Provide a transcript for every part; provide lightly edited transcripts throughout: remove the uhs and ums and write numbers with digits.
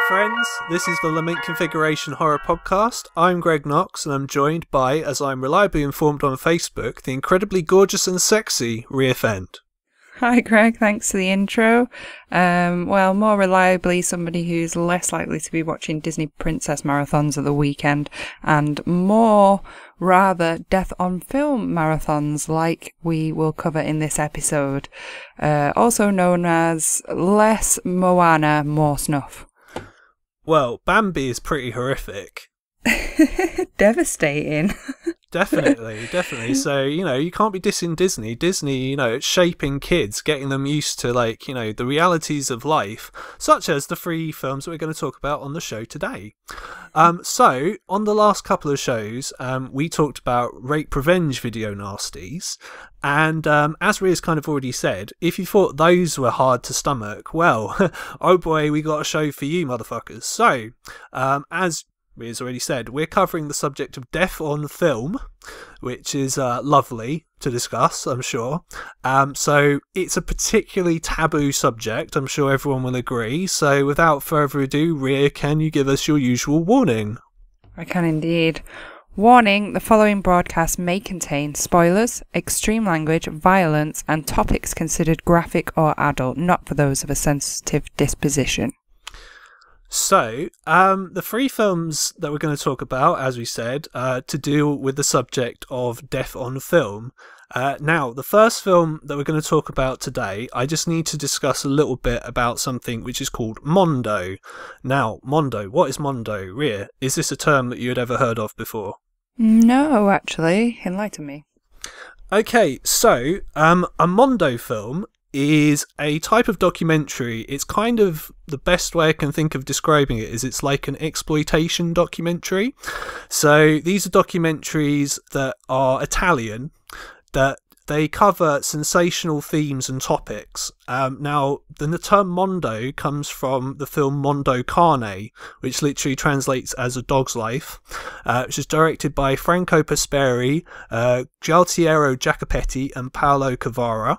friends, this is the Lament Configuration Horror Podcast. I'm Greg Knox, and I'm joined by, as I'm reliably informed on Facebook, the incredibly gorgeous and sexy Fend. Hi Greg, thanks for the intro. Well, more reliably, somebody who's less likely to be watching Disney Princess marathons at the weekend, and more, rather, death on film marathons like we will cover in this episode. Also known as less Moana, more Snuff. Well, Bambi is pretty horrific. Devastating. Definitely. So, you can't be dissing Disney. Disney, it's shaping kids, getting them used to, the realities of life, such as the 3 films that we're going to talk about on the show today. So, on the last couple of shows, we talked about rape revenge video nasties. And as Ria's kind of already said, if you thought those were hard to stomach, well, oh boy, we got a show for you, motherfuckers. So, as Ria's already said, we're covering the subject of death on film, which is lovely to discuss, I'm sure. So it's a particularly taboo subject, I'm sure everyone will agree. So without further ado, Ria, can you give us your usual warning? I can indeed. Warning, the following broadcast may contain spoilers, extreme language, violence, and topics considered graphic or adult, not for those of a sensitive disposition. So, the 3 films that we're going to talk about, as we said, to deal with the subject of death on film. Now, the first film that we're going to talk about today, I just need to discuss a little bit about something which is called Mondo. Now, Mondo, what is Mondo? Ria, is this a term that you had ever heard of before? No, actually. Enlighten me. Okay, so, a Mondo film is a type of documentary. It's kind of the best way I can think of describing it is it's like an exploitation documentary. So these are documentaries that are Italian, that they cover sensational themes and topics. Now, the term Mondo comes from the film Mondo Carne, which literally translates as A Dog's Life, which is directed by Franco Prosperi, Gualtiero Jacopetti and Paolo Cavara.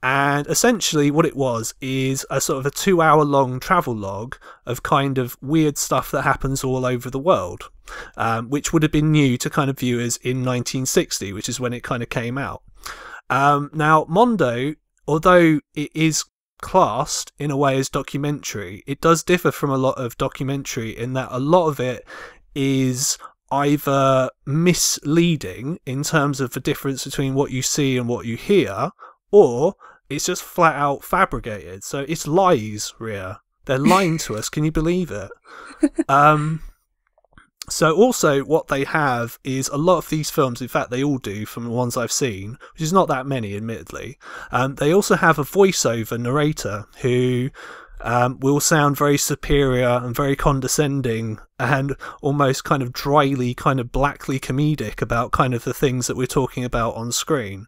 And essentially what it was is a sort of a 2-hour-long travel log of kind of weird stuff that happens all over the world, which would have been new to kind of viewers in 1960, which is when it kind of came out. Now, Mondo, although it is classed in a way as documentary, it does differ from a lot of documentary in that a lot of it is either misleading in terms of the difference between what you see and what you hear, or it's just flat out fabricated. So it's lies, Ria. They're lying to us. Can you believe it? So also what they have is a lot of these films, in fact they all do from the ones I've seen, which is not that many admittedly, they also have a voiceover narrator who will sound very superior and very condescending and almost kind of dryly, kind of blackly comedic about kind of the things that we're talking about on screen.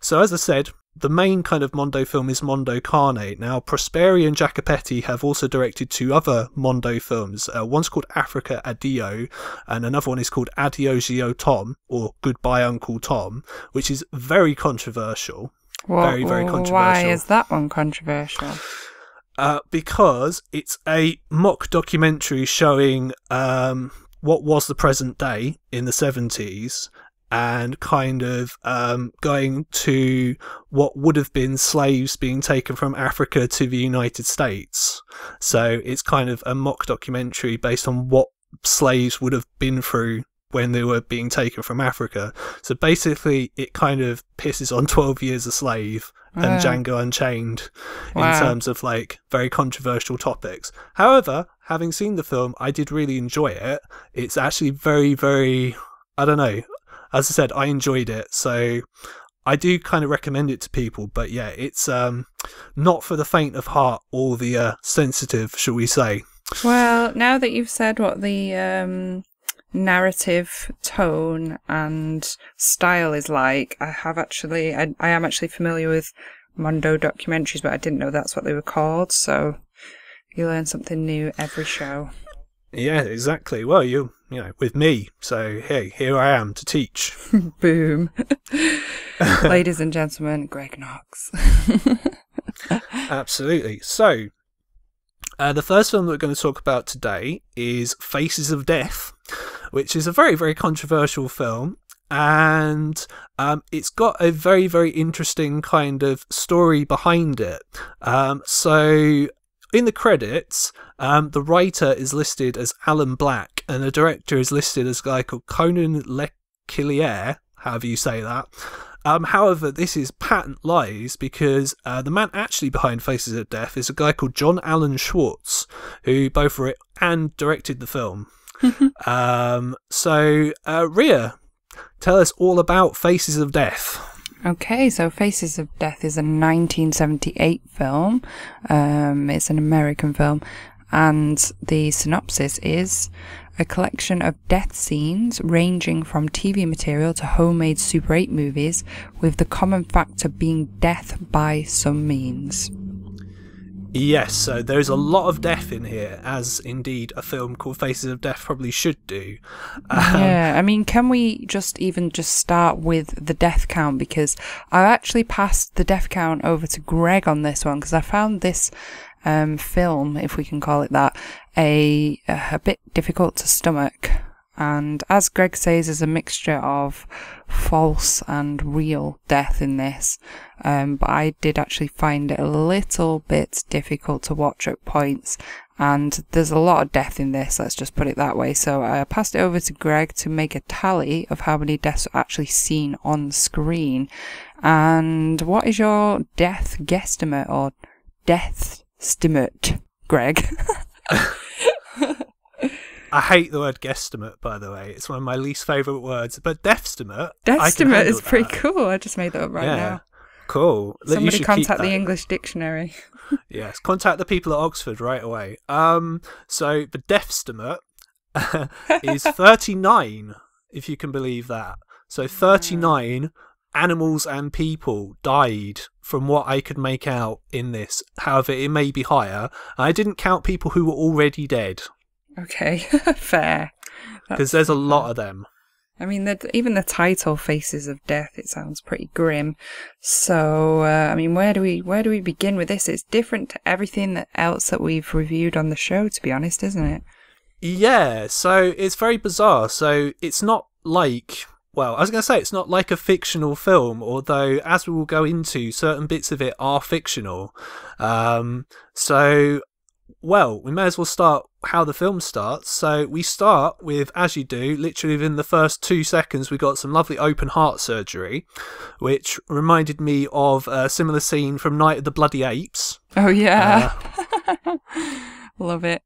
So as I said, the main kind of Mondo film is Mondo Carne. Now, Prosperi and Jacopetti have also directed 2 other Mondo films. One's called Africa Addio, and another one is called Addio Zio Tom, or Goodbye Uncle Tom, which is very controversial. Very controversial. Why is that one controversial? Because it's a mock documentary showing what was the present day in the 70s and kind of going to what would have been slaves being taken from Africa to the United States. So it's kind of a mock documentary based on what slaves would have been through when they were being taken from Africa. So basically it kind of pisses on 12 Years a Slave and Django Unchained in terms of very controversial topics. However, having seen the film, I did really enjoy it. It's actually very, very, I don't know, as I said, I enjoyed it, so I do kind of recommend it to people. But yeah, it's not for the faint of heart or the sensitive, shall we say. Well, now that you've said what the narrative tone and style is like, I am actually familiar with Mondo documentaries, but I didn't know that's what they were called. So you learn something new every show. Yeah, exactly. Well, you know, with me. So hey, here I am to teach. Boom. Ladies and gentlemen, Greg Knox. Absolutely. So The first film that we're going to talk about today is Faces of Death, which is a very, very controversial film. And it's got a very, very interesting kind of story behind it. So in the credits, the writer is listed as Alan Black, and the director is listed as a guy called Conan Lecquiliere, however you say that. However, this is patent lies, because the man actually behind Faces of Death is a guy called John Alan Schwartz, who both wrote and directed the film. So, Rhea, tell us all about Faces of Death. Okay, so Faces of Death is a 1978 film. It's an American film, and the synopsis is a collection of death scenes ranging from TV material to homemade Super 8 movies, with the common factor being death by some means. Yes, so there's a lot of death in here, as indeed a film called Faces of Death probably should do. Yeah, I mean, can we just start with the death count? Because I actually passed the death count over to Greg on this one, because I found this film, if we can call it that, a bit difficult to stomach. And as Greg says, there's a mixture of false and real death in this. But I did actually find it a little bit difficult to watch at points. And there's a lot of death in this, let's just put it that way. So I passed it over to Greg to make a tally of how many deaths are actually seen on screen. And what is your death guesstimate or deathstimate, Greg? I hate the word guesstimate, by the way. It's one of my least favourite words. But deathstimate, Deathstimate is pretty cool. I just made that up now. Cool. Somebody contact the English dictionary. Yes, contact the people at Oxford right away. So the deathstimate is 39, if you can believe that. So 39 animals and people died from what I could make out in this. However, it may be higher. I didn't count people who were already dead. Okay, fair. Because there's a lot of them. I mean, even the title, Faces of Death, it sounds pretty grim. So, I mean, where do we begin with this? It's different to everything else that we've reviewed on the show, to be honest, isn't it? Yeah, so it's very bizarre. So it's not like... Well, I was going to say it's not like a fictional film, although, as we will go into, certain bits of it are fictional. Well, we may as well start how the film starts. So we start with, as you do, literally within the first 2 seconds, we got some lovely open heart surgery, which reminded me of a similar scene from Night of the Bloody Apes. Oh, yeah. Love it.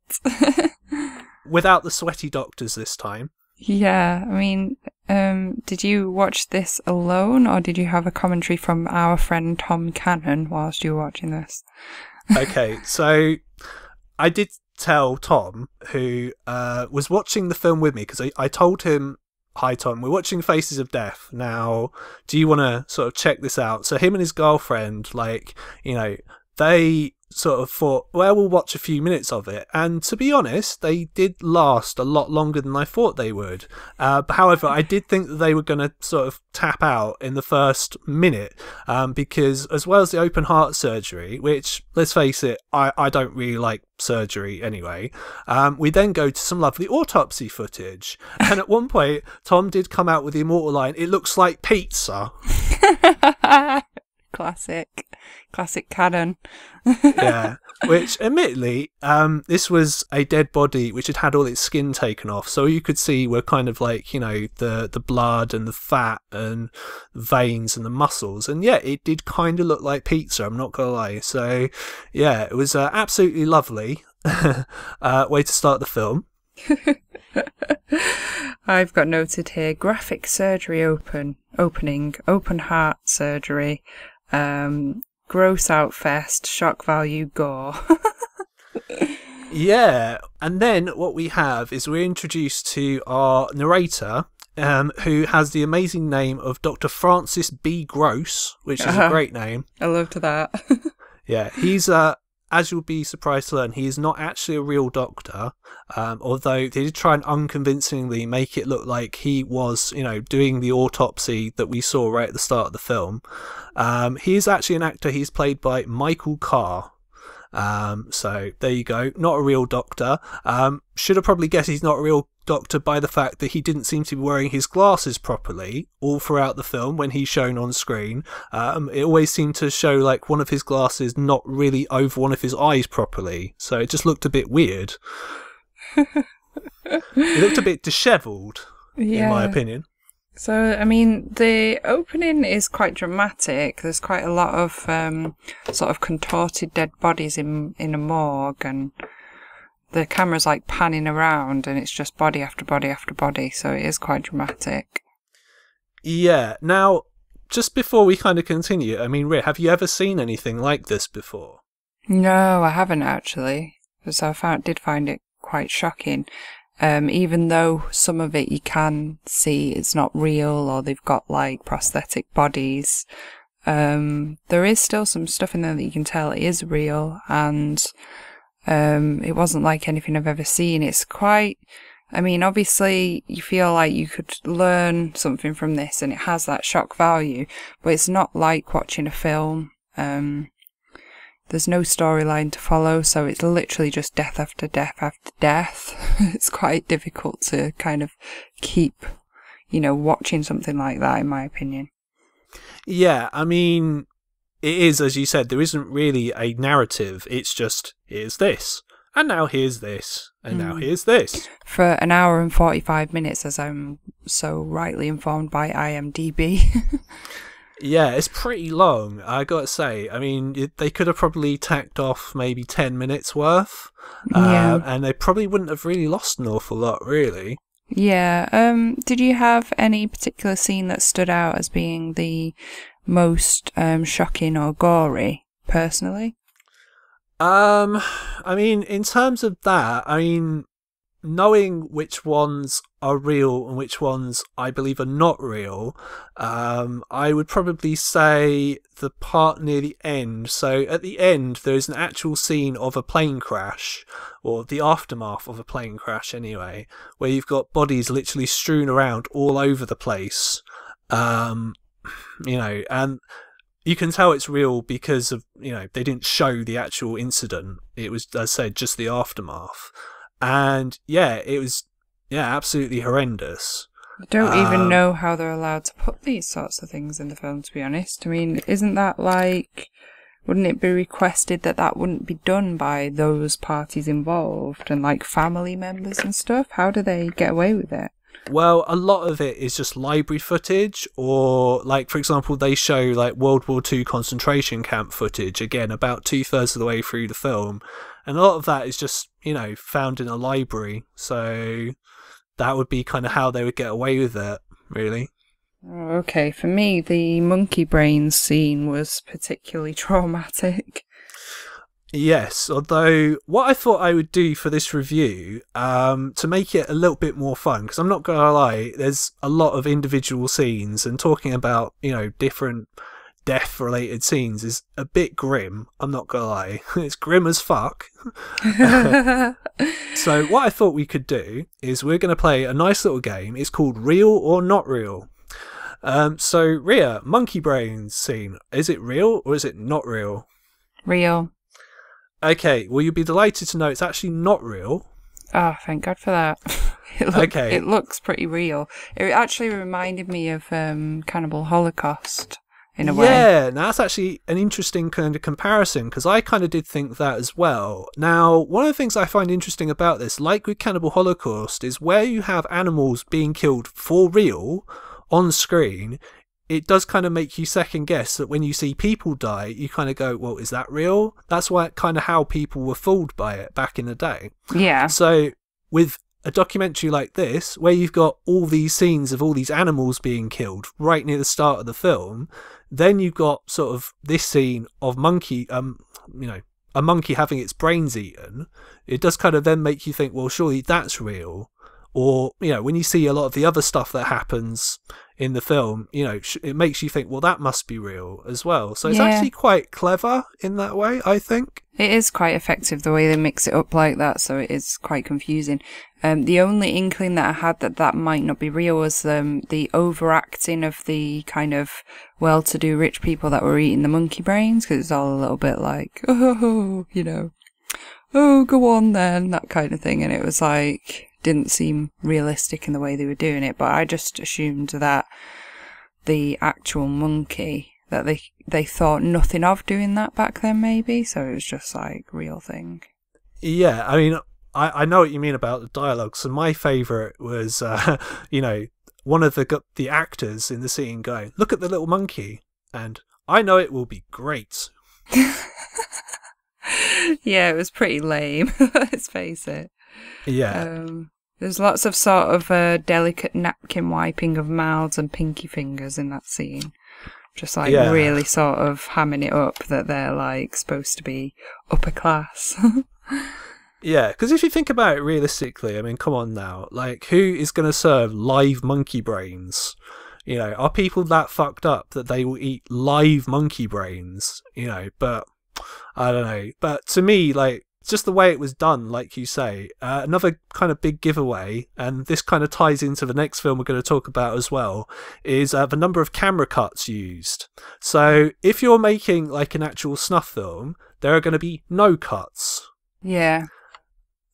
Without the sweaty doctors this time. Yeah, I mean, did you watch this alone, or did you have a commentary from our friend Tom Cannon whilst you were watching this? Okay, so I did tell Tom, who was watching the film with me, because I told him, hi Tom, we're watching Faces of Death. Now, do you want to sort of check this out? So him and his girlfriend, like, you know, they sort of thought, well, we'll watch a few minutes of it. And to be honest, they did last a lot longer than I thought they would. But however, I did think that they were going to sort of tap out in the first minute, because as well as the open heart surgery, which, let's face it, I don't really like surgery anyway, we then go to some lovely autopsy footage. And at one point, Tom did come out with the immortal line, "It looks like pizza." Classic canon. Yeah, which admittedly, this was a dead body which had had all its skin taken off, so you could see were kind of like, you know, the blood and the fat and the veins and the muscles, and yeah, it did kind of look like pizza, I'm not gonna lie. So yeah, it was absolutely lovely way to start the film. I've got noted here: graphic surgery opening, open heart surgery, gross out fest, shock value gore. Yeah, and then what we have is we're introduced to our narrator, who has the amazing name of Dr. Francis B. Gross, which is a great name. I loved that. Yeah, he's as you'll be surprised to learn, he is not actually a real doctor, although they did try and unconvincingly make it look like he was, you know, doing the autopsy that we saw right at the start of the film. He is actually an actor. He's played by Michael Carr. So there you go. Not a real doctor. Should have probably guessed he's not a real doctor by the fact that he didn't seem to be wearing his glasses properly all throughout the film when he's shown on screen. It always seemed to show like one of his glasses not really over one of his eyes properly, so it just looked a bit weird. It looked a bit dishevelled, in my opinion. So, I mean, the opening is quite dramatic. There's quite a lot of sort of contorted dead bodies in a morgue, and the camera's like panning around, and it's just body after body after body, so it is quite dramatic. Yeah. Now, just before we kind of continue, I mean, Rit, have you ever seen anything like this before? No, I haven't actually. So I did find it quite shocking. Even though some of it you can see it's not real, or they've got like prosthetic bodies, there is still some stuff in there that you can tell it is real, and it wasn't like anything I've ever seen. It's quite, I mean, obviously you feel like you could learn something from this, and it has that shock value, but it's not like watching a film. There's no storyline to follow, so it's literally just death after death after death. It's quite difficult to kind of keep, watching something like that, in my opinion. Yeah, I mean, it is, as you said, there isn't really a narrative. It's just, here's this, and now here's this, and now here's this. For an hour and 45 minutes, as I'm so rightly informed by IMDb. Yeah, it's pretty long, I gotta say. I mean, they could have probably tacked off maybe 10 minutes worth, and they probably wouldn't have really lost an awful lot, really. Yeah, did you have any particular scene that stood out as being the most shocking or gory, personally? I mean, in terms of that, I mean, knowing which ones are real and which ones I believe are not real, I would probably say the part near the end. So at the end, there's an actual scene of a plane crash, or the aftermath of a plane crash anyway, where you've got bodies literally strewn around all over the place, and you can tell it's real because of, they didn't show the actual incident. It was, as I said, just the aftermath. And yeah, it was absolutely horrendous. I don't even know how they're allowed to put these sorts of things in the film, to be honest. I mean, isn't that like, wouldn't it be requested that wouldn't be done by those parties involved and like family members and stuff? How do they get away with it? Well, a lot of it is just library footage, or like, for example, they show like World War II concentration camp footage, again, about 2/3 of the way through the film. And a lot of that is just, found in a library. So that would be kind of how they would get away with it, really. Okay, for me, the monkey brains scene was particularly traumatic. Yes, although what I thought I would do for this review, to make it a little bit more fun, because I'm not going to lie, there's a lot of individual scenes, and talking about, different death-related scenes is a bit grim, I'm not going to lie. It's grim as fuck. So what I thought we could do is we're going to play a nice little game. It's called Real or Not Real. So, Rhea, monkey brains scene, is it real or is it not real? Real. Okay, well, you'll be delighted to know it's actually not real. Oh, thank God for that. It looks pretty real. It actually reminded me of Cannibal Holocaust, in a way. Yeah, now that's actually an interesting kind of comparison, because I kind of did think that as well. Now, one of the things I find interesting about this, like with Cannibal Holocaust, is where you have animals being killed for real on screen, it does kind of make you second guess that when you see people die, you kind of go, well, is that real? That's why kind of how people were fooled by it back in the day. Yeah. So with a documentary like this, where you've got all these scenes of all these animals being killed right near the start of the film, then you've got sort of this scene of monkey, a monkey having its brains eaten. It does kind of then make you think, well, surely that's real. Or, when you see a lot of the other stuff that happens in the film, you know, it makes you think, well, that must be real as well. So it's Yeah. actually quite clever in that way, I think. It is quite effective the way they mix it up like that, so it is quite confusing. The only inkling that I had that might not be real was the overacting of the kind of well-to-do rich people that were eating the monkey brains, because it's all a little bit like, oh, you know, oh, go on then, that kind of thing. And it was like, didn't seem realistic in the way they were doing it, but I just assumed that the actual monkey, that they thought nothing of doing that back then, maybe, so it was just like real thing. Yeah, I mean, I know what you mean about the dialogue. So my favourite was, you know, one of the actors in the scene going, "Look at the little monkey," and "I know it will be great." Yeah, it was pretty lame, let's face it. Yeah. There's lots of sort of delicate napkin wiping of mouths and pinky fingers in that scene. Just like really sort of hamming it up that they're like supposed to be upper class. Yeah, because if you think about it realistically, I mean, come on now, like, who is going to serve live monkey brains? You know, are people that fucked up that they will eat live monkey brains? You know, but I don't know. But to me, like, just the way it was done, like you say, another kind of big giveaway, and this kind of ties into the next film we're going to talk about as well, is the number of camera cuts used. So if you're making like an actual snuff film, there are going to be no cuts. Yeah.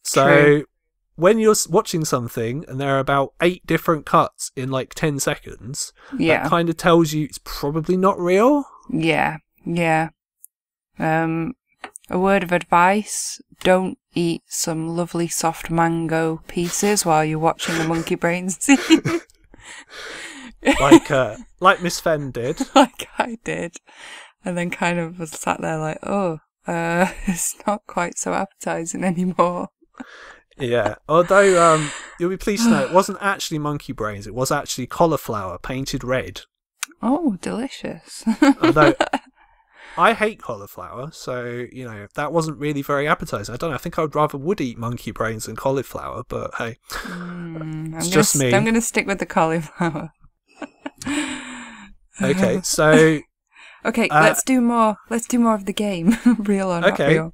So True. when you're watching something and there are about 8 different cuts in like 10 seconds, Yeah. that kind of tells you it's probably not real. Yeah. Yeah. A word of advice, don't eat some lovely soft mango pieces while you're watching the monkey brains scene. Like Miss Fend did. Like I did. And then kind of was sat there like, oh, it's not quite so appetizing anymore. Yeah, although you'll be pleased to know it wasn't actually monkey brains, it was actually cauliflower painted red. Oh, delicious. Although I hate cauliflower, so, you know, that wasn't really very appetizing. I don't know, I think I would eat monkey brains than cauliflower, but hey, it's just me. I'm going to stick with the cauliflower. Okay, so... Okay, let's do more of the game. Real or not real.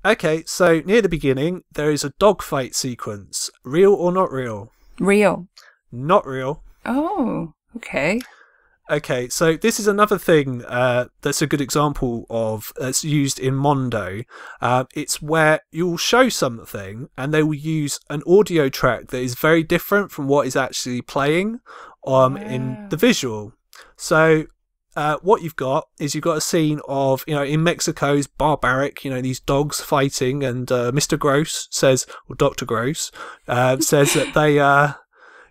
Okay, so near the beginning, there is a dogfight sequence. Real or not real? Real. Not real. Oh, okay. Okay, so this is another thing that's a good example of that's used in Mondo. It's where you'll show something and they will use an audio track that is very different from what is actually playing in the visual. So what you've got a scene of, you know, in Mexico's barbaric, you know, these dogs fighting, and Mr. Gross says, or Dr. Gross says that they,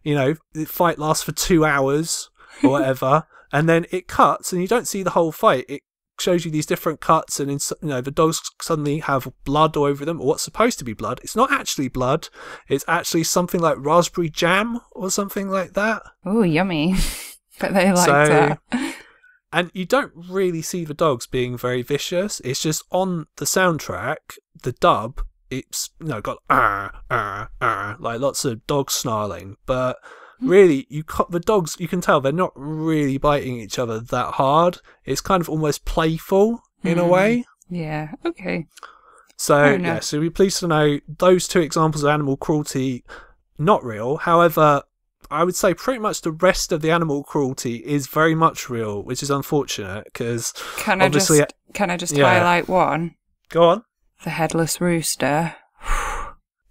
you know, the fight lasts for 2 hours or whatever, and then it cuts and you don't see the whole fight. It shows you these different cuts, and you know, the dogs suddenly have blood all over them, or what's supposed to be blood. It's not actually blood. It's actually something like raspberry jam or something like that. Oh, yummy. But they like that. And you don't really see the dogs being very vicious. It's just on the soundtrack, the dub, it's, you know, got like lots of dogs snarling. But really, the dogs, you can tell they're not really biting each other that hard. It's kind of almost playful in a way. Yeah, okay. So, yeah, so we're pleased to know those 2 examples of animal cruelty, not real. However, I would say pretty much the rest of the animal cruelty is very much real, which is unfortunate because obviously... Can I just highlight one? Go on. The headless rooster.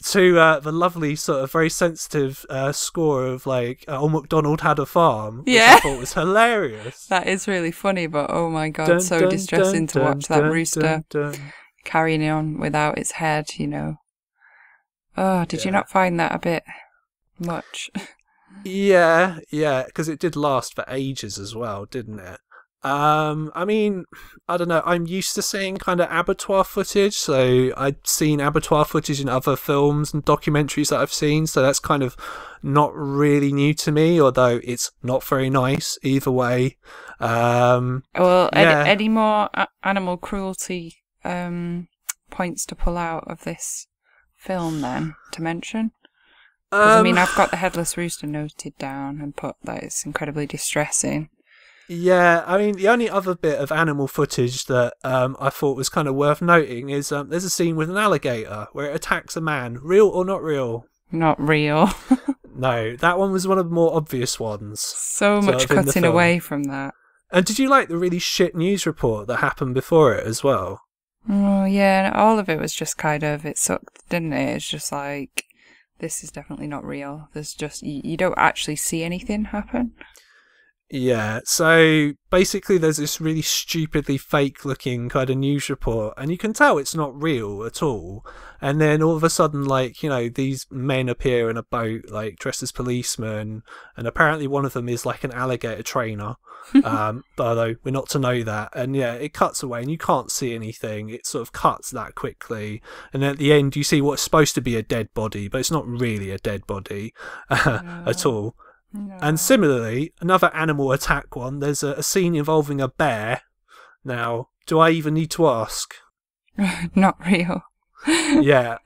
To the lovely sort of very sensitive score of like Old MacDonald Had a Farm, which I thought was hilarious. That is really funny, but oh my god, so distressing to watch that rooster carrying on without its head, you know. Oh, did you not find that a bit much? Yeah, because it did last for ages as well, didn't it? I mean, I don't know, I'm used to seeing kind of abattoir footage, so I've seen abattoir footage in other films and documentaries that I've seen, so that's kind of not really new to me, although it's not very nice either way. Any more animal cruelty points to pull out of this film then, to mention? Because, I mean, I've got the headless rooster noted down and put that it's incredibly distressing. Yeah, I mean, the only other bit of animal footage that I thought was kind of worth noting is there's a scene with an alligator where it attacks a man. Real or not real? Not real. No, that one was one of the more obvious ones. So much cutting away from that. And did you like the really shit news report that happened before it as well? Oh, yeah, all of it was just kind of, it sucked, didn't it? It's just like, this is definitely not real. There's just, you don't actually see anything happen. Yeah, so basically there's this really stupidly fake looking kind of news report, and you can tell it's not real at all. And then all of a sudden, like, you know, these men appear in a boat, like, dressed as policemen, and apparently one of them is like an alligator trainer. Although we're not to know that. And yeah, it cuts away and you can't see anything. It sort of cuts that quickly. And then at the end you see what's supposed to be a dead body, but it's not really a dead body at all. No. And similarly, another animal attack one, there's a scene involving a bear. Now, do I even need to ask? Not real. Yeah.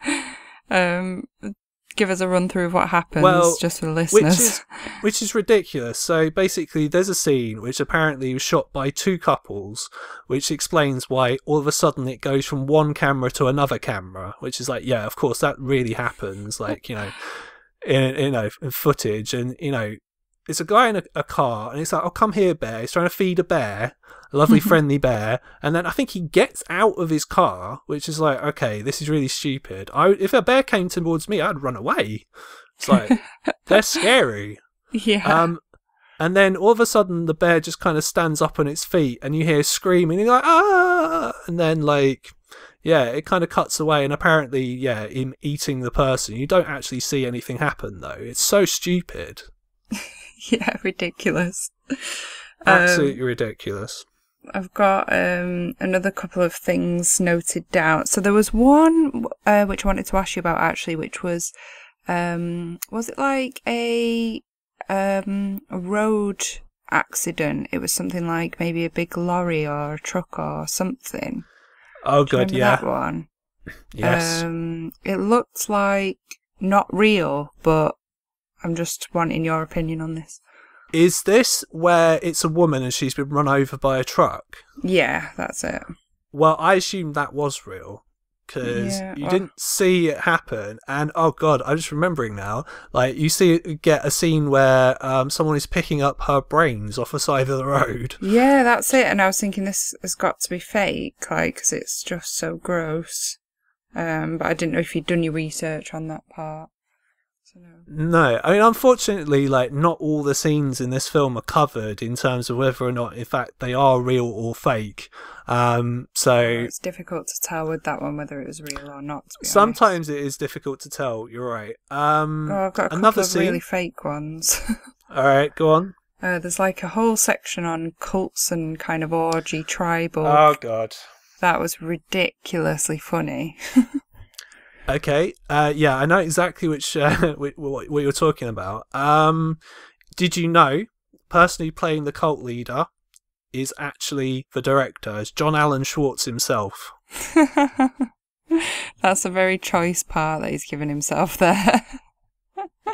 Give us a run through of what happens, just for the listeners. Which is ridiculous. So basically, there's a scene which apparently was shot by two couples, which explains why all of a sudden it goes from one camera to another camera, which is like, yeah, of course, that really happens. Like, you know, in footage, and you know, it's a guy in a car, and it's like, oh, come here, bear. He's trying to feed a bear, a lovely friendly bear, and then I think he gets out of his car, which is like, okay, this is really stupid. If a bear came towards me, I'd run away. It's like, they're scary. Yeah. And then all of a sudden the bear just kind of stands up on its feet, and you hear screaming, and you're like, ah, and then like, yeah, it kind of cuts away, and apparently, yeah, in eating the person, you don't actually see anything happen, though. It's so stupid. Yeah, ridiculous. Absolutely ridiculous. I've got another couple of things noted down. So there was one which I wanted to ask you about, actually, which was it like a road accident? It was something like maybe a big lorry or a truck or something. Oh, good, yeah. That one? Yes. It looked like not real, but I'm just wanting your opinion on this. Is this where it's a woman and she's been run over by a truck? Yeah, that's it. Well, I assume that was real, because you didn't see it happen. And oh god, I'm just remembering now. Like, you get a scene where someone is picking up her brains off the side of the road. Yeah, that's it. And I was thinking this has got to be fake, like, because it's just so gross. But I didn't know if you'd done your research on that part. No, I mean, unfortunately, like, not all the scenes in this film are covered in terms of whether or not, in fact, they are real or fake. So it's difficult to tell with that one whether it was real or not. To be sometimes honest. It is difficult to tell. You're right. I've got a couple of really fake ones. All right, go on. There's like a whole section on cults and kind of orgy tribal. Oh god, that was ridiculously funny. Okay, yeah, I know exactly which what you're talking about. Did you know, personally playing the cult leader is actually the director, is John Alan Schwartz himself. That's a very choice part that he's given himself there.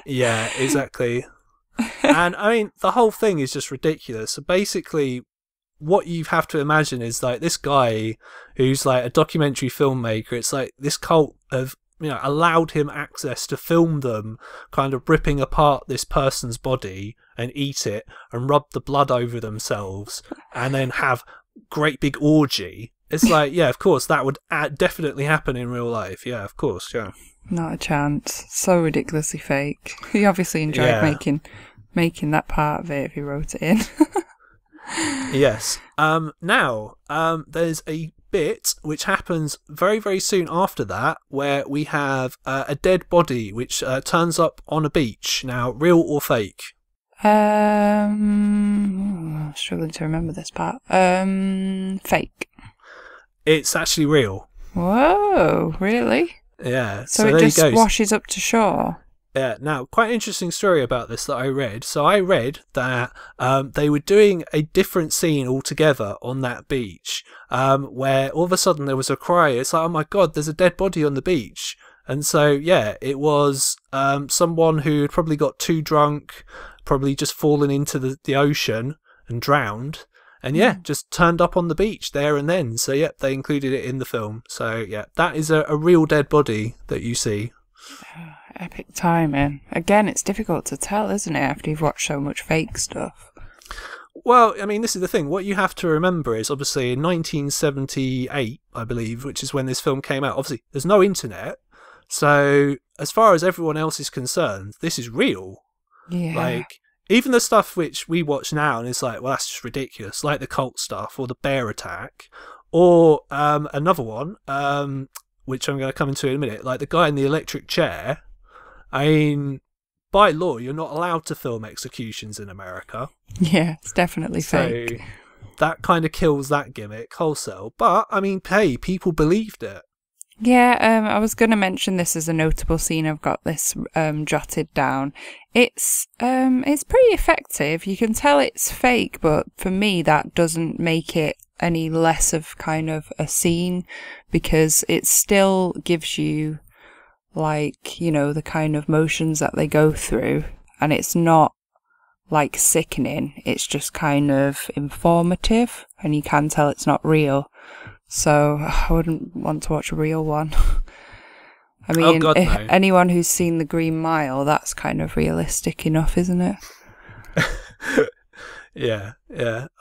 Yeah, exactly. And I mean, the whole thing is just ridiculous. So basically, what you have to imagine is like this guy who's like a documentary filmmaker. It's like this cult have, you know, allowed him access to film them kind of ripping apart this person's body and eat it and rub the blood over themselves and then have great big orgy. It's like, yeah, of course, that would definitely happen in real life. Yeah, of course, yeah. Not a chance. So ridiculously fake. He obviously enjoyed making that part of it if he wrote it in. Yes. Now, there's a bit which happens very, very soon after that where we have a dead body which turns up on a beach. Now, real or fake? I'm struggling to remember this part. Fake. It's actually real. Whoa, really? Yeah. So it just washes up to shore? Yeah, now, quite an interesting story about this that I read. So I read that they were doing a different scene altogether on that beach, where all of a sudden there was a cry. It's like, oh my god, there's a dead body on the beach. And so, yeah, it was someone who had probably got too drunk, probably just fallen into the ocean and drowned. And yeah, just turned up on the beach there and then. So, yeah, they included it in the film. So, yeah, that is a real dead body that you see. Epic timing. Again, it's difficult to tell, isn't it, after you've watched so much fake stuff? Well, I mean, this is the thing. What you have to remember is, obviously, in 1978, I believe, which is when this film came out, obviously, there's no internet. So, as far as everyone else is concerned, this is real. Yeah. Like, even the stuff which we watch now and it's like, well, that's just ridiculous, like the cult stuff or the bear attack, or another one, which I'm going to come into in a minute, like the guy in the electric chair. I mean, by law, you're not allowed to film executions in America. Yeah, it's definitely fake. So that kind of kills that gimmick wholesale. But, I mean, hey, people believed it. Yeah, I was going to mention this as a notable scene. I've got this jotted down. It's pretty effective. You can tell it's fake, but for me, that doesn't make it any less of kind of a scene, because it still gives you, like, you know, the kind of motions that they go through, and it's not like sickening. It's just kind of informative, and you can tell it's not real. So I wouldn't want to watch a real one. I mean, oh God, no. Anyone who's seen The Green Mile, that's kind of realistic enough, isn't it? Yeah.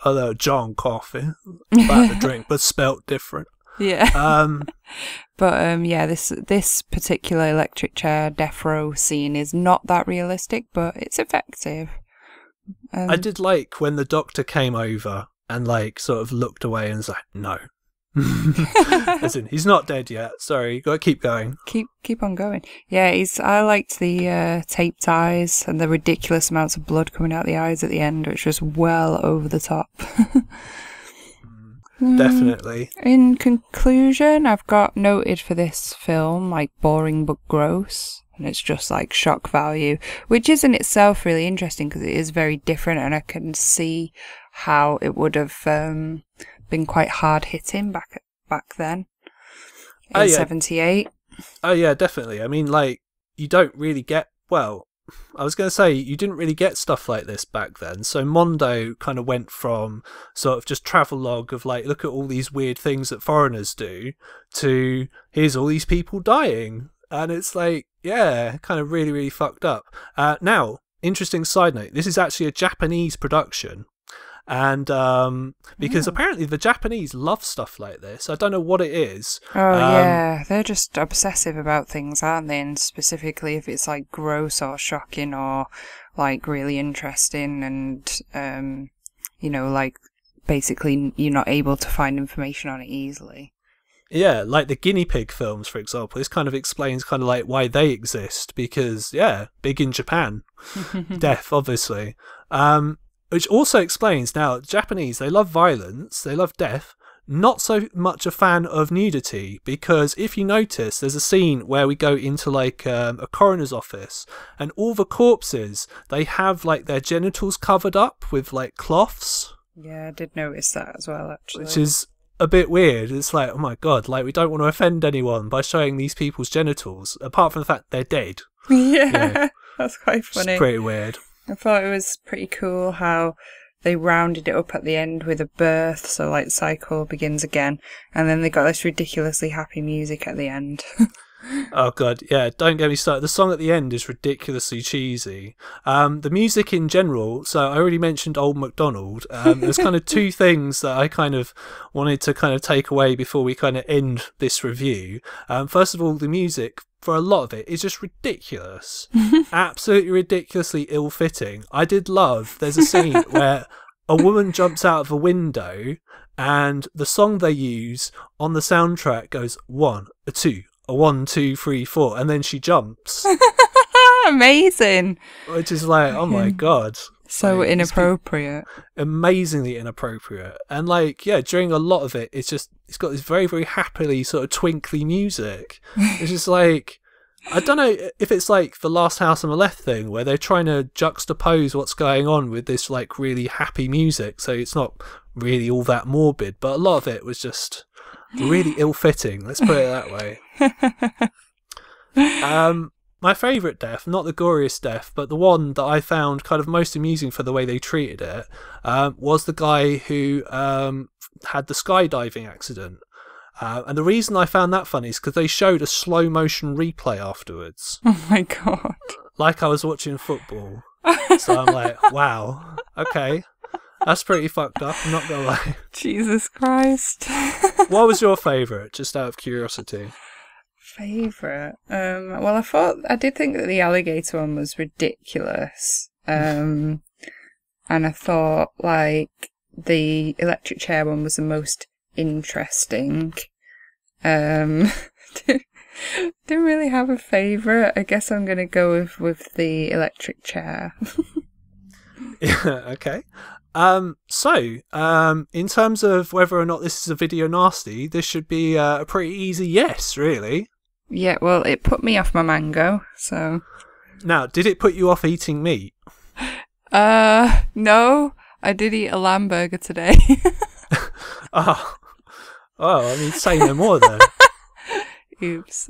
Although John Coffee, about the drink, but spelt different. Yeah. But yeah, this particular electric chair death row scene is not that realistic, but it's effective. I did like when the doctor came over and like sort of looked away and was like, no. As in, he's not dead yet. Sorry, you gotta keep going. Keep on going. Yeah, I liked the taped eyes and the ridiculous amounts of blood coming out the eyes at the end, which was well over the top. Definitely. In conclusion, I've got noted for this film, like, boring but gross. And it's just like shock value, which is in itself really interesting because it is very different, and I can see how it would have been quite hard hitting back then in 78. Oh yeah, definitely. I mean, like, you don't really get, well, I was going to say, you didn't really get stuff like this back then. So Mondo kind of went from sort of just travelogue of like, look at all these weird things that foreigners do, to here's all these people dying. And it's like, yeah, kind of really, really fucked up. Now, interesting side note, this is actually a Japanese production. And because apparently the Japanese love stuff like this. I don't know what it is. Oh, yeah. They're just obsessive about things, aren't they? And specifically if it's like gross or shocking or like really interesting and, you know, like basically you're not able to find information on it easily. Yeah, like the guinea pig films, for example. This kind of explains kind of like why they exist, because, yeah, big in Japan. Death, obviously. Which also explains, now, Japanese, they love violence, they love death, not so much a fan of nudity, because if you notice, there's a scene where we go into like a coroner's office, and all the corpses, they have like their genitals covered up with like cloths. Yeah, I did notice that as well, actually. Which is a bit weird. It's like, oh my God, like, we don't want to offend anyone by showing these people's genitals, apart from the fact they're dead. Yeah, that's quite funny. It's pretty weird. I thought it was pretty cool how they rounded it up at the end with a birth, so like the cycle begins again, and then they got this ridiculously happy music at the end. Oh God, yeah, don't get me started. The song at the end is ridiculously cheesy. The music in general, so I already mentioned Old MacDonald. There's kind of two things that I kind of wanted to kind of take away before we kind of end this review. First of all, the music, for a lot of it, is just ridiculous. Absolutely ridiculously ill-fitting. I did love, there's a scene where a woman jumps out of a window and the song they use on the soundtrack goes 1, a 2, a 1, 2, 3, 4, and then she jumps. Amazing. Which is like, oh my God. So like, inappropriate. Amazingly inappropriate. And like, yeah, during a lot of it, it's got this very, very happily sort of twinkly music. It's just like, I don't know if it's like the Last House on the Left thing, where they're trying to juxtapose what's going on with this like really happy music, so it's not really all that morbid, but a lot of it was just really ill-fitting, let's put it that way. My favourite death, not the goriest death, but the one that I found kind of most amusing for the way they treated it, was the guy who had the skydiving accident. And the reason I found that funny is because they showed a slow motion replay afterwards. Oh my god. Like I was watching football. So I'm like, wow, okay. That's pretty fucked up, I'm not gonna lie. Jesus Christ. What was your favourite, just out of curiosity? Favourite? Well, I did think that the alligator one was ridiculous. And I thought, like, the electric chair one was the most interesting. Didn't really have a favourite. I guess I'm going to go with the electric chair. Yeah, okay. In terms of whether or not this is a video nasty, this should be a pretty easy yes, really. Yeah, well, it put me off my mango, so... Now, did it put you off eating meat? No. I did eat a lamb burger today. Oh, I mean, say no more then. Oops.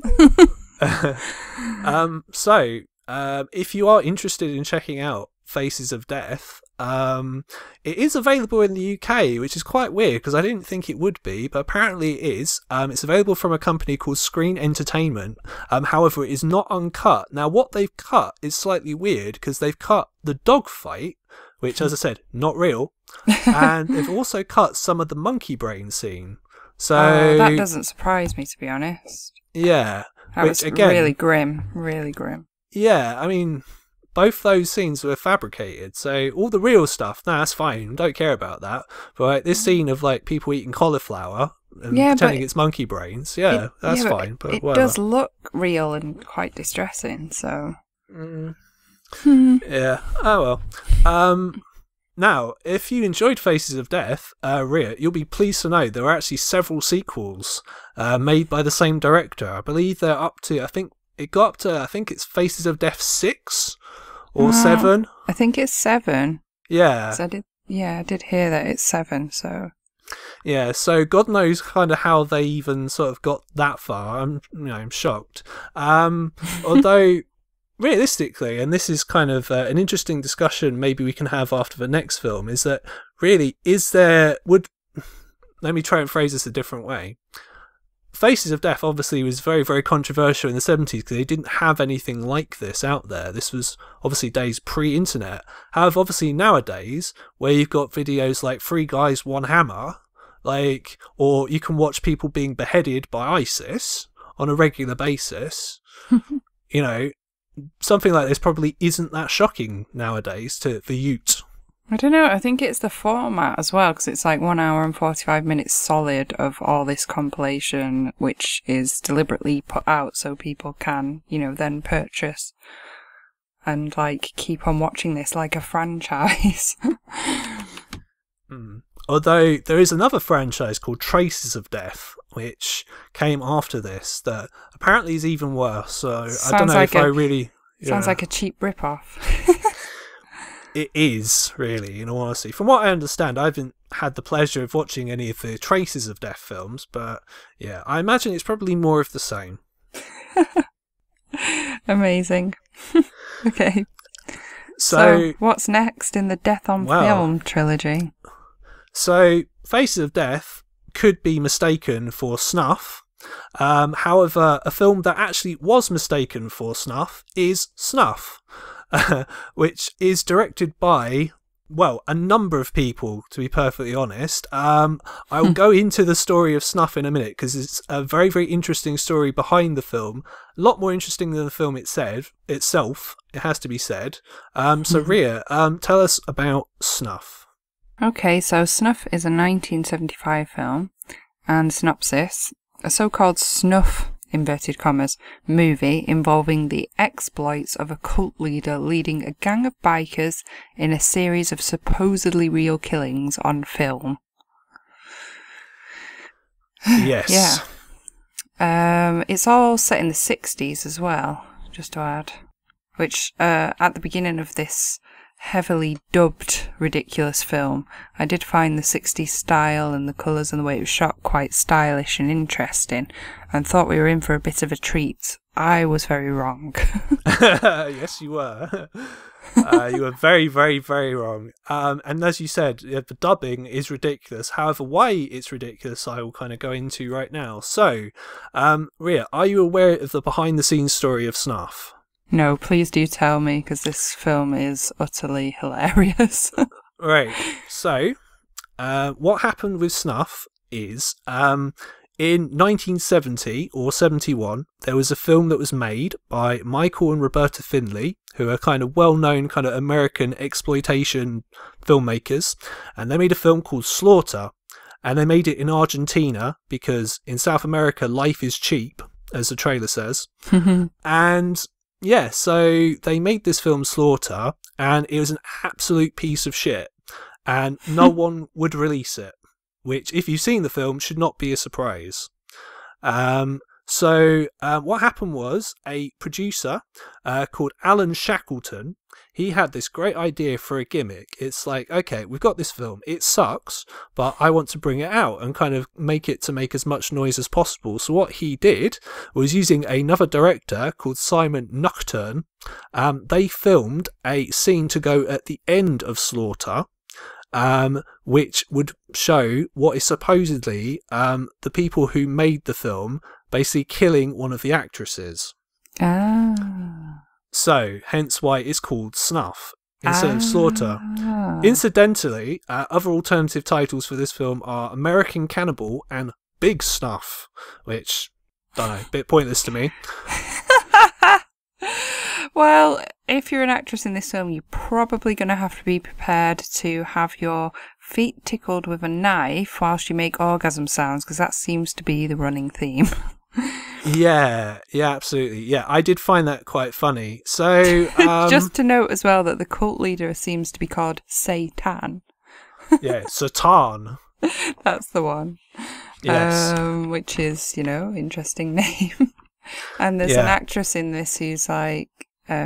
If you are interested in checking out Faces of Death, it is available in the UK, which is quite weird because I didn't think it would be, but apparently it is. It's available from a company called Screen Entertainment. However, it is not uncut. Now, what they've cut is slightly weird because they've cut the dog fight, which, as I said, not real, and they've also cut some of the monkey brain scene. So that doesn't surprise me, to be honest. Yeah, that was again, really grim, really grim. Yeah, I mean, both those scenes were fabricated, so all the real stuff, that's fine, don't care about that. But like, this scene of like people eating cauliflower and pretending it's monkey brains, that's fine. But it whatever. Does look real and quite distressing, so... Yeah, oh well. Now, if you enjoyed Faces of Death, Rhea, you'll be pleased to know there are actually several sequels made by the same director. I believe they're up to, I think it's Faces of Death 6 or 7. I think it's 7. Yeah. I did hear that it's 7, so... Yeah, so God knows kind of how they even sort of got that far. I'm shocked. Although... Realistically, and this is kind of an interesting discussion maybe we can have after the next film, is that really, let me try and phrase this a different way. Faces of Death obviously was very, very controversial in the 70s because they didn't have anything like this out there. This was obviously days pre-internet. However, obviously nowadays, where you've got videos like 3 Guys, 1 Hammer, or you can watch people being beheaded by ISIS on a regular basis, something like this probably isn't that shocking nowadays to the youth. I don't know, I think it's the format as well, because it's like 1 hour and 45 minutes solid of all this compilation, which is deliberately put out so people can, then purchase and keep on watching this like a franchise. Although there is another franchise called Traces of Death, which came after this, that apparently is even worse. So I don't know if I really... Sounds like a cheap rip-off. It is, really, in all honesty. From what I understand, I haven't had the pleasure of watching any of the Traces of Death films, but yeah, I imagine it's probably more of the same. Amazing. Okay. So what's next in the Death on Film trilogy? So, Faces of Death could be mistaken for Snuff. However, a film that actually was mistaken for Snuff is Snuff, which is directed by, a number of people, to be perfectly honest. I will go into the story of Snuff in a minute, because it's a very, very interesting story behind the film. A lot more interesting than the film itself, it has to be said. So, Rhea, tell us about Snuff. Okay, so Snuff is a 1975 film, and synopsis, a so-called snuff, inverted commas, movie involving the exploits of a cult leader leading a gang of bikers in a series of supposedly real killings on film. Yes. Yeah. It's all set in the 60s as well, just to add, which at the beginning of this heavily dubbed ridiculous film. I did find the 60s style and the colours and the way it was shot quite stylish and interesting, and thought we were in for a bit of a treat. I was very wrong. Yes, you were. You were very, very, very wrong. And as you said, the dubbing is ridiculous. However, why it's ridiculous, I will kind of go into right now. So, Ria, are you aware of the behind-the-scenes story of Snuff? No, please do tell me, because this film is utterly hilarious. Right. So, what happened with Snuff is, in 1970 or 71, there was a film that was made by Michael and Roberta Findlay, who are kind of well-known kind of American exploitation filmmakers, and they made a film called Slaughter, and they made it in Argentina because in South America life is cheap, as the trailer says. And yeah, so they made this film Slaughter, and it was an absolute piece of shit, and no one would release it, which, if you've seen the film, should not be a surprise. So what happened was a producer called Alan Shackleton, he had this great idea for a gimmick. It's like, okay, we've got this film, it sucks, but I want to bring it out and kind of make it to make as much noise as possible. So what he did was, using another director called Simon Nocturne, they filmed a scene to go at the end of Slaughter, which would show what is supposedly the people who made the film basically killing one of the actresses. So, hence why it's called Snuff instead of Slaughter. Incidentally, other alternative titles for this film are American Cannibal and Big Snuff, which, don't know, a bit pointless to me. Well, if you're an actress in this film, you're probably going to have to be prepared to have your feet tickled with a knife whilst you make orgasm sounds, because that seems to be the running theme. Yeah, absolutely. Yeah, I did find that quite funny. So, just to note as well that the cult leader seems to be called Satan. Yeah, Satan. That's the one. Yes. Which is, interesting name. And there's an actress in this who's like,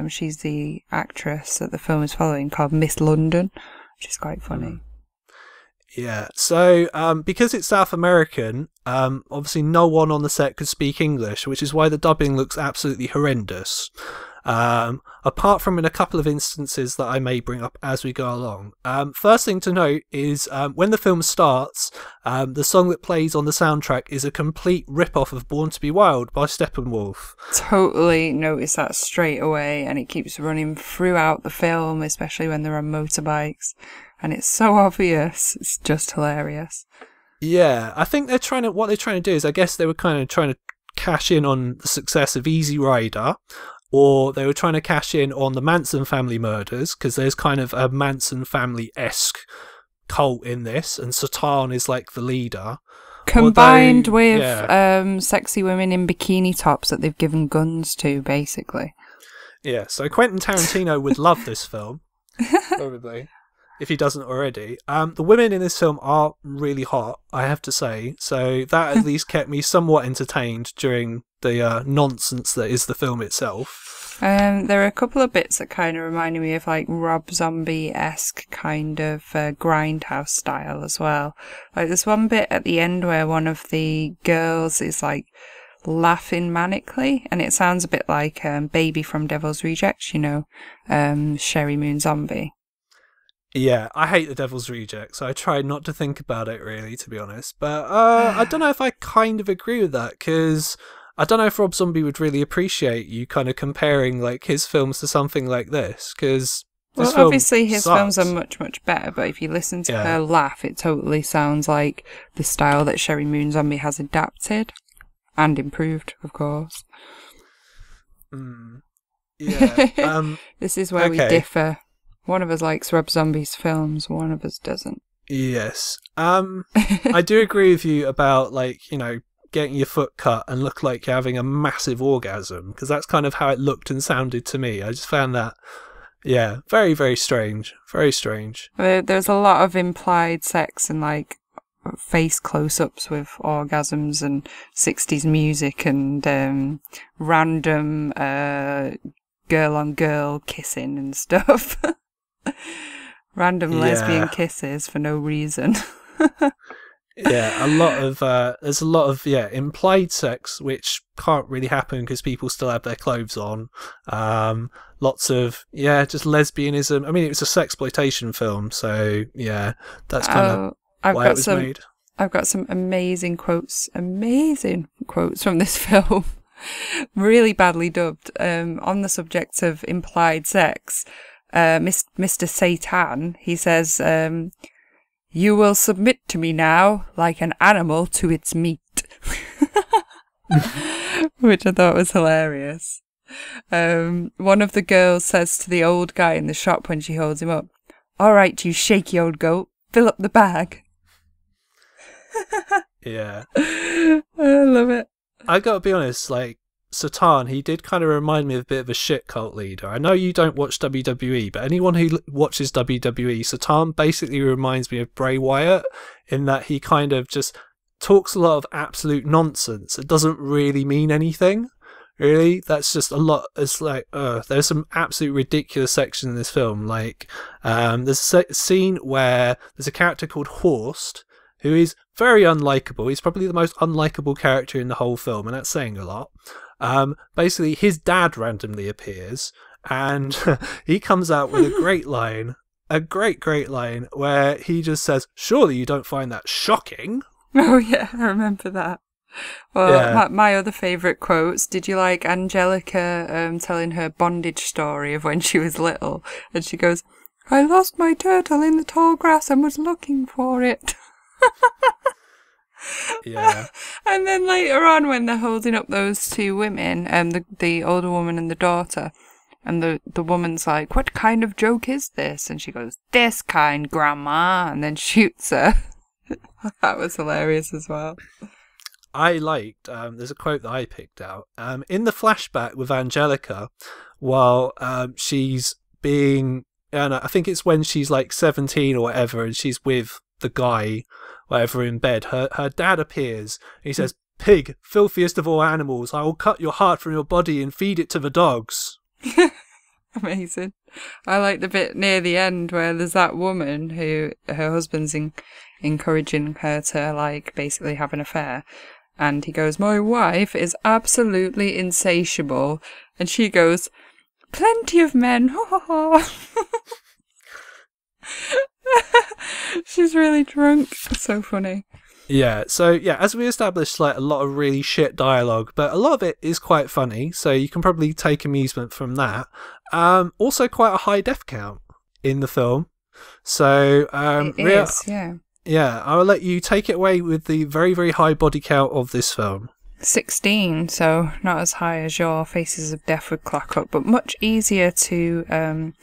she's the actress that the film is following, called Miss London, which is quite funny. Yeah, so because it's South American, obviously no one on the set could speak English, which is why the dubbing looks absolutely horrendous. Apart from in a couple of instances that I may bring up as we go along. First thing to note is when the film starts, the song that plays on the soundtrack is a complete rip-off of Born to be Wild by Steppenwolf. Totally noticed that straight away, and it keeps running throughout the film, especially when they're on motorbikes. And it's so obvious. It's just hilarious. Yeah, I think what they're trying to do is, I guess they were kind of trying to cash in on the success of Easy Rider, or they were trying to cash in on the Manson family murders, because there's kind of a Manson family-esque cult in this, and Satan is like the leader. Combined with sexy women in bikini tops that they've given guns to, basically. Yeah, so Quentin Tarantino would love this film, probably. If he doesn't already. The women in this film are really hot, I have to say, so that at least kept me somewhat entertained during the nonsense that is the film itself. There are a couple of bits that kind of reminded me of like Rob Zombie-esque kind of grindhouse style as well. Like there's one bit at the end where one of the girls is like laughing manically, and it sounds a bit like Baby from Devil's Rejects, Sherry Moon Zombie. Yeah, I hate The Devil's Rejects, so I tried not to think about it really, to be honest. But I don't know if I kind of agree with that, because I don't know if Rob Zombie would really appreciate you kind of comparing like his films to something like this, because obviously his films are much, much better, but if you listen to her laugh, it totally sounds like the style that Sherry Moon Zombie has adapted and improved, of course. Yeah. This is where we differ. One of us likes Rob Zombie's films, one of us doesn't. Yes. I do agree with you about, like, getting your foot cut and look like you're having a massive orgasm, because that's kind of how it looked and sounded to me. I just found that, very, very strange. Very strange. There's a lot of implied sex and, like, face close-ups with orgasms and 60s music and random girl-on-girl kissing and stuff. Random lesbian kisses for no reason. Yeah, there's a lot of implied sex which can't really happen because people still have their clothes on. Lots of just lesbianism. I mean, it was a sexploitation film, so yeah, that's kind of why it was made. I've got some amazing quotes from this film, really badly dubbed. On the subject of implied sex, Mr. Satan, he says, "You will submit to me now, like an animal to its meat," which I thought was hilarious. One of the girls says to the old guy in the shop when she holds him up, "All right, you shaky old goat, fill up the bag." Yeah. I love it. I gotta be honest, like, Satan, he did kind of remind me of a bit of a shit cult leader. I know you don't watch WWE, but anyone who watches WWE, Satan basically reminds me of Bray Wyatt in that he kind of just talks a lot of absolute nonsense. It doesn't really mean anything, really. That's just a lot. It's like, there's some absolute ridiculous sections in this film. Like, there's a scene where there's a character called Horst, who is very unlikable. He's probably the most unlikable character in the whole film, and that's saying a lot. Basically, his dad randomly appears, and he comes out with a great line, a great line, where he just says, "Surely you don't find that shocking?" Oh yeah, I remember that. Well, my other favourite quotes, did you like Angelica telling her bondage story of when she was little? And she goes, "I lost my turtle in the tall grass and was looking for it." Yeah. And then later on, when they're holding up those two women, the older woman and the daughter, and the woman's like, "What kind of joke is this?" And she goes, "This kind, Grandma," and then shoots her. That was hilarious as well. I liked, there's a quote that I picked out. In the flashback with Angelica, while she's being, I think it's when she's like 17 or whatever, and she's with the guy, whatever, in bed, her dad appears, and he says, "Pig, filthiest of all animals, I will cut your heart from your body and feed it to the dogs." Amazing. I like the bit near the end where there's that woman who her husband's encouraging her to, like, basically have an affair, and he goes, "My wife is absolutely insatiable," and she goes, "Plenty of men, ha ha ha." She's really drunk. So funny. Yeah, so as we established, like, a lot of really shit dialogue, but a lot of it is quite funny, so you can probably take amusement from that. Also quite a high death count in the film. So I will let you take it away with the very, very high body count of this film. 16, so not as high as your Faces of Death would clock up, but much easier to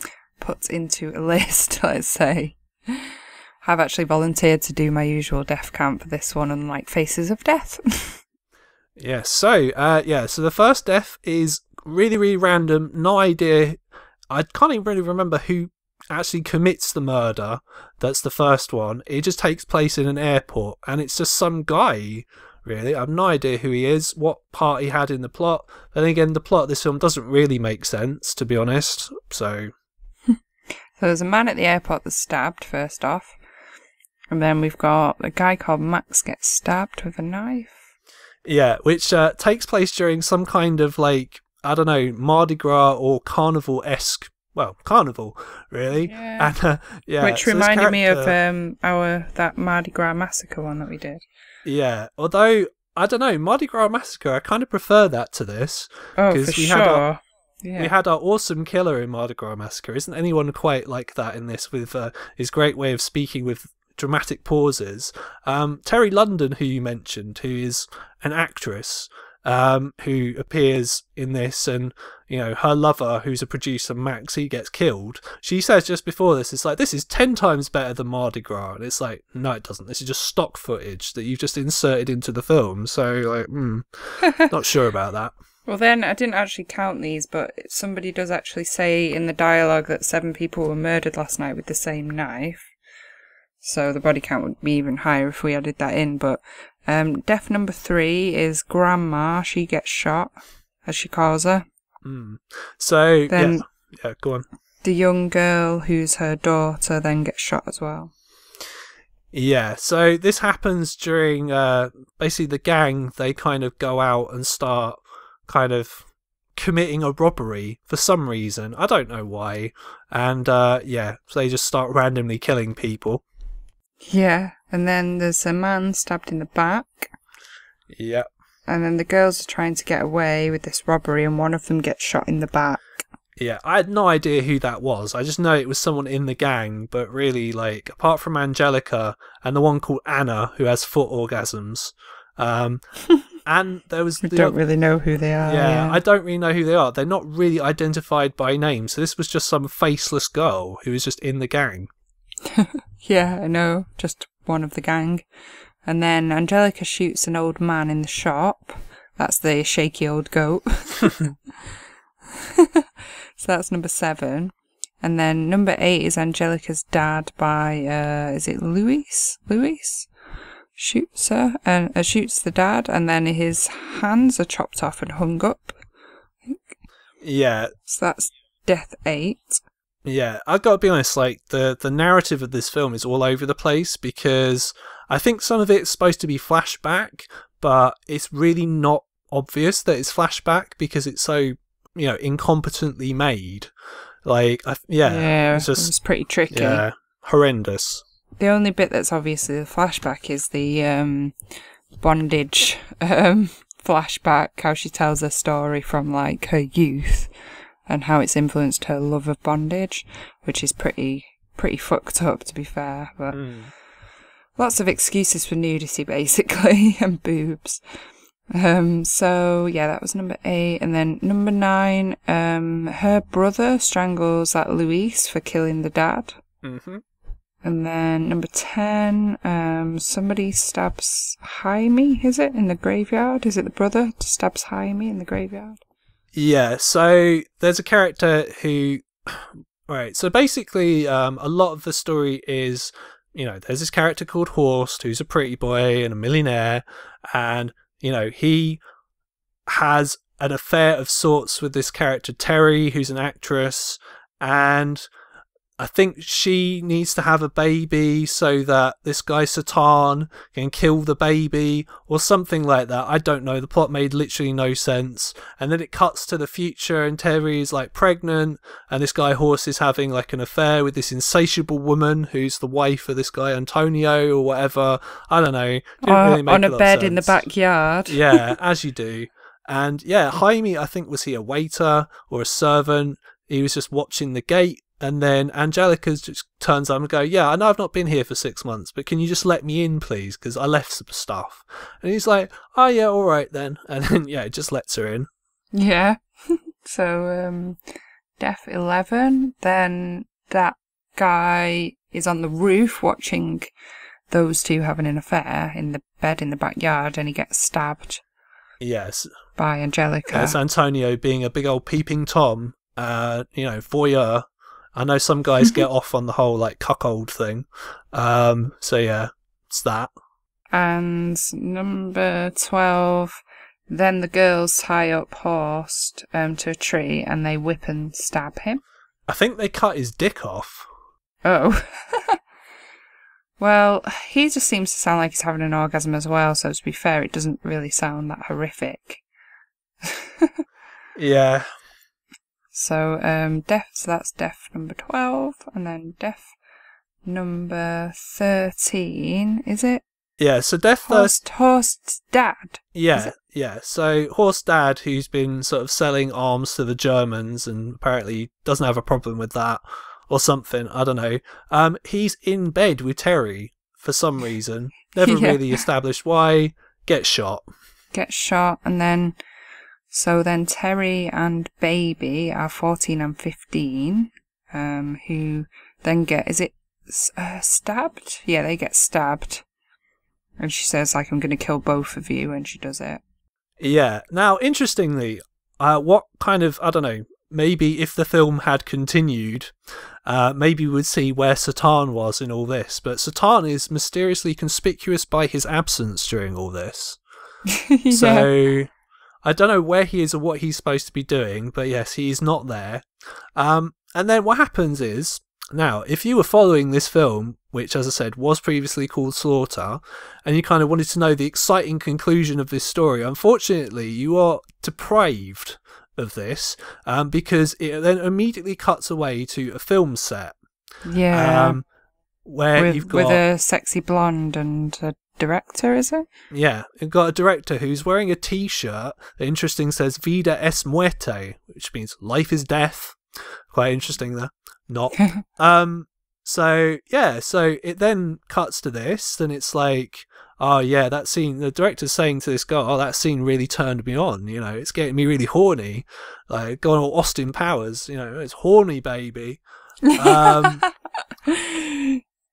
put into a list, let's say. I've actually volunteered to do my usual death count for this one, unlike Faces of Death. So the first death is really, really random. No idea. I can't even really remember who actually commits the murder. That's the first one. It just takes place in an airport, and it's just some guy, really. I have no idea who he is, what part he had in the plot. Then again, the plot of this film doesn't really make sense, to be honest. So there's a man at the airport that's stabbed, first off. And then we've got a guy called Max gets stabbed with a knife. Yeah, which takes place during some kind of, like, I don't know, Mardi Gras or carnival-esque, well, carnival, really. Yeah. And, which reminded me of that Mardi Gras Massacre one that we did. Yeah, although, I don't know, Mardi Gras Massacre, I kind of prefer that to this. Oh, for sure. We had our awesome killer in Mardi Gras Massacre. Isn't anyone quite like that in this, with his great way of speaking with dramatic pauses? Terry London, who you mentioned, who is an actress who appears in this, and her lover, who's a producer, Max, he gets killed. She says just before this, it's like, "This is 10 times better than Mardi Gras," and it's like, no, it doesn't. This is just stock footage that you've just inserted into the film. So, like, not sure about that. Well, then, I didn't actually count these, but somebody does actually say in the dialogue that 7 people were murdered last night with the same knife. So the body count would be even higher if we added that in. But death number 3 is Grandma. She gets shot, as she calls her. So, then, go on. the young girl who's her daughter then gets shot as well. Yeah, so this happens during basically the gang. They kind of go out and start kind of committing a robbery for some reason. I don't know why. And so they just start randomly killing people. Yeah, and then there's a man stabbed in the back. Yep. And then the girls are trying to get away with this robbery, and one of them gets shot in the back. Yeah, I had no idea who that was. I just know it was someone in the gang, but really, like, apart from Angelica and the one called Anna, who has foot orgasms, and there was... I don't really know who they are. Yeah, I don't really know who they are. They're not really identified by name, so this was just some faceless girl who was just in the gang. Yeah, I know, just one of the gang. And then Angelica shoots an old man in the shop. That's the shaky old goat. So that's number 7. And then number 8 is Angelica's dad by, is it Luis? Luis? Shoots her, and shoots the dad, and then his hands are chopped off and hung up, I think. Yeah. So that's death 8. Yeah, I've got to be honest, like, the narrative of this film is all over the place, because I think some of it's supposed to be flashback, but it's really not obvious that it's flashback because it's so, incompetently made. Like, it's just... it's pretty tricky. Yeah, horrendous. The only bit that's obviously the flashback is the bondage flashback, how she tells her story from, like, her youth and how it's influenced her love of bondage, which is pretty fucked up, to be fair, but lots of excuses for nudity, basically, and boobs. So yeah, that was number 8, and then number 9, her brother strangles that Luis for killing the dad. Mm-hmm. And then number 10, somebody stabs Jaime, is it, in the graveyard? Is it the brother stabs Jaime in the graveyard? Yeah, so there's a character who... Right, so basically a lot of the story is, there's this character called Horst, who's a pretty boy and a millionaire, and, he has an affair of sorts with this character Terry, who's an actress, and I think she needs to have a baby so that this guy Satan can kill the baby or something like that. I don't know. The plot made literally no sense. And then it cuts to the future and Terry is like pregnant and this guy Horse is having like an affair with this insatiable woman who's the wife of this guy Antonio or whatever. I don't know. Didn't really make on a lot bed of in the sense. backyard. Yeah, as you do. And yeah, Jaime, I think, was he a waiter or a servant? He was just watching the gate. And then Angelica just turns up and go, yeah, I know I've not been here for 6 months, but can you just let me in, please? Because I left some stuff. And he's like, oh, yeah, all right then. And then, yeah, it just lets her in. Yeah. So, Death 11. Then that guy is on the roof watching those two having an affair in the bed in the backyard, and he gets stabbed. Yes. By Angelica. That's Antonio being a big old peeping Tom, voyeur. I know some guys get off on the whole, like, cuckold thing. So, yeah, it's that. And number 12, then the girls tie up Horst to a tree and they whip and stab him. I think they cut his dick off. Oh. Well, he just seems to sound like he's having an orgasm as well, so to be fair, it doesn't really sound that horrific. Yeah. So, so that's death number 12, and then death number 13, is it? Yeah, so death... Horst's dad. Yeah, yeah. So Horst's dad, who's been sort of selling arms to the Germans and apparently doesn't have a problem with that or something, I don't know. He's in bed with Terry for some reason. Never really established why. Gets shot. And then... So then Terry and Baby are 14 and 15, who then get, is it stabbed? Yeah, they get stabbed. And she says, like, I'm going to kill both of you, and she does it. Yeah. Now, interestingly, what kind of, I don't know, maybe if the film had continued, maybe we'd see where Satan was in all this. But Satan is mysteriously conspicuous by his absence during all this. Yeah. So... I don't know where he is or what he's supposed to be doing, but yes, he is not there. And And then what happens is, now, if you were following this film, which, as I said, was previously called Slaughter, and you kind of wanted to know the exciting conclusion of this story, unfortunately, you are deprived of this, because it then immediately cuts away to a film set. Yeah. Where you've got... With a sexy blonde and a director, is it? Yeah, you've got a director who's wearing a t-shirt that interesting says Vida es muerte, which means life is death. Quite interesting there. Not. So it then cuts to this, and it's like, oh yeah, that scene, the director's saying to this guy, oh, that scene really turned me on, you know, it's getting me really horny, like going all Austin Powers, you know, it's horny, baby.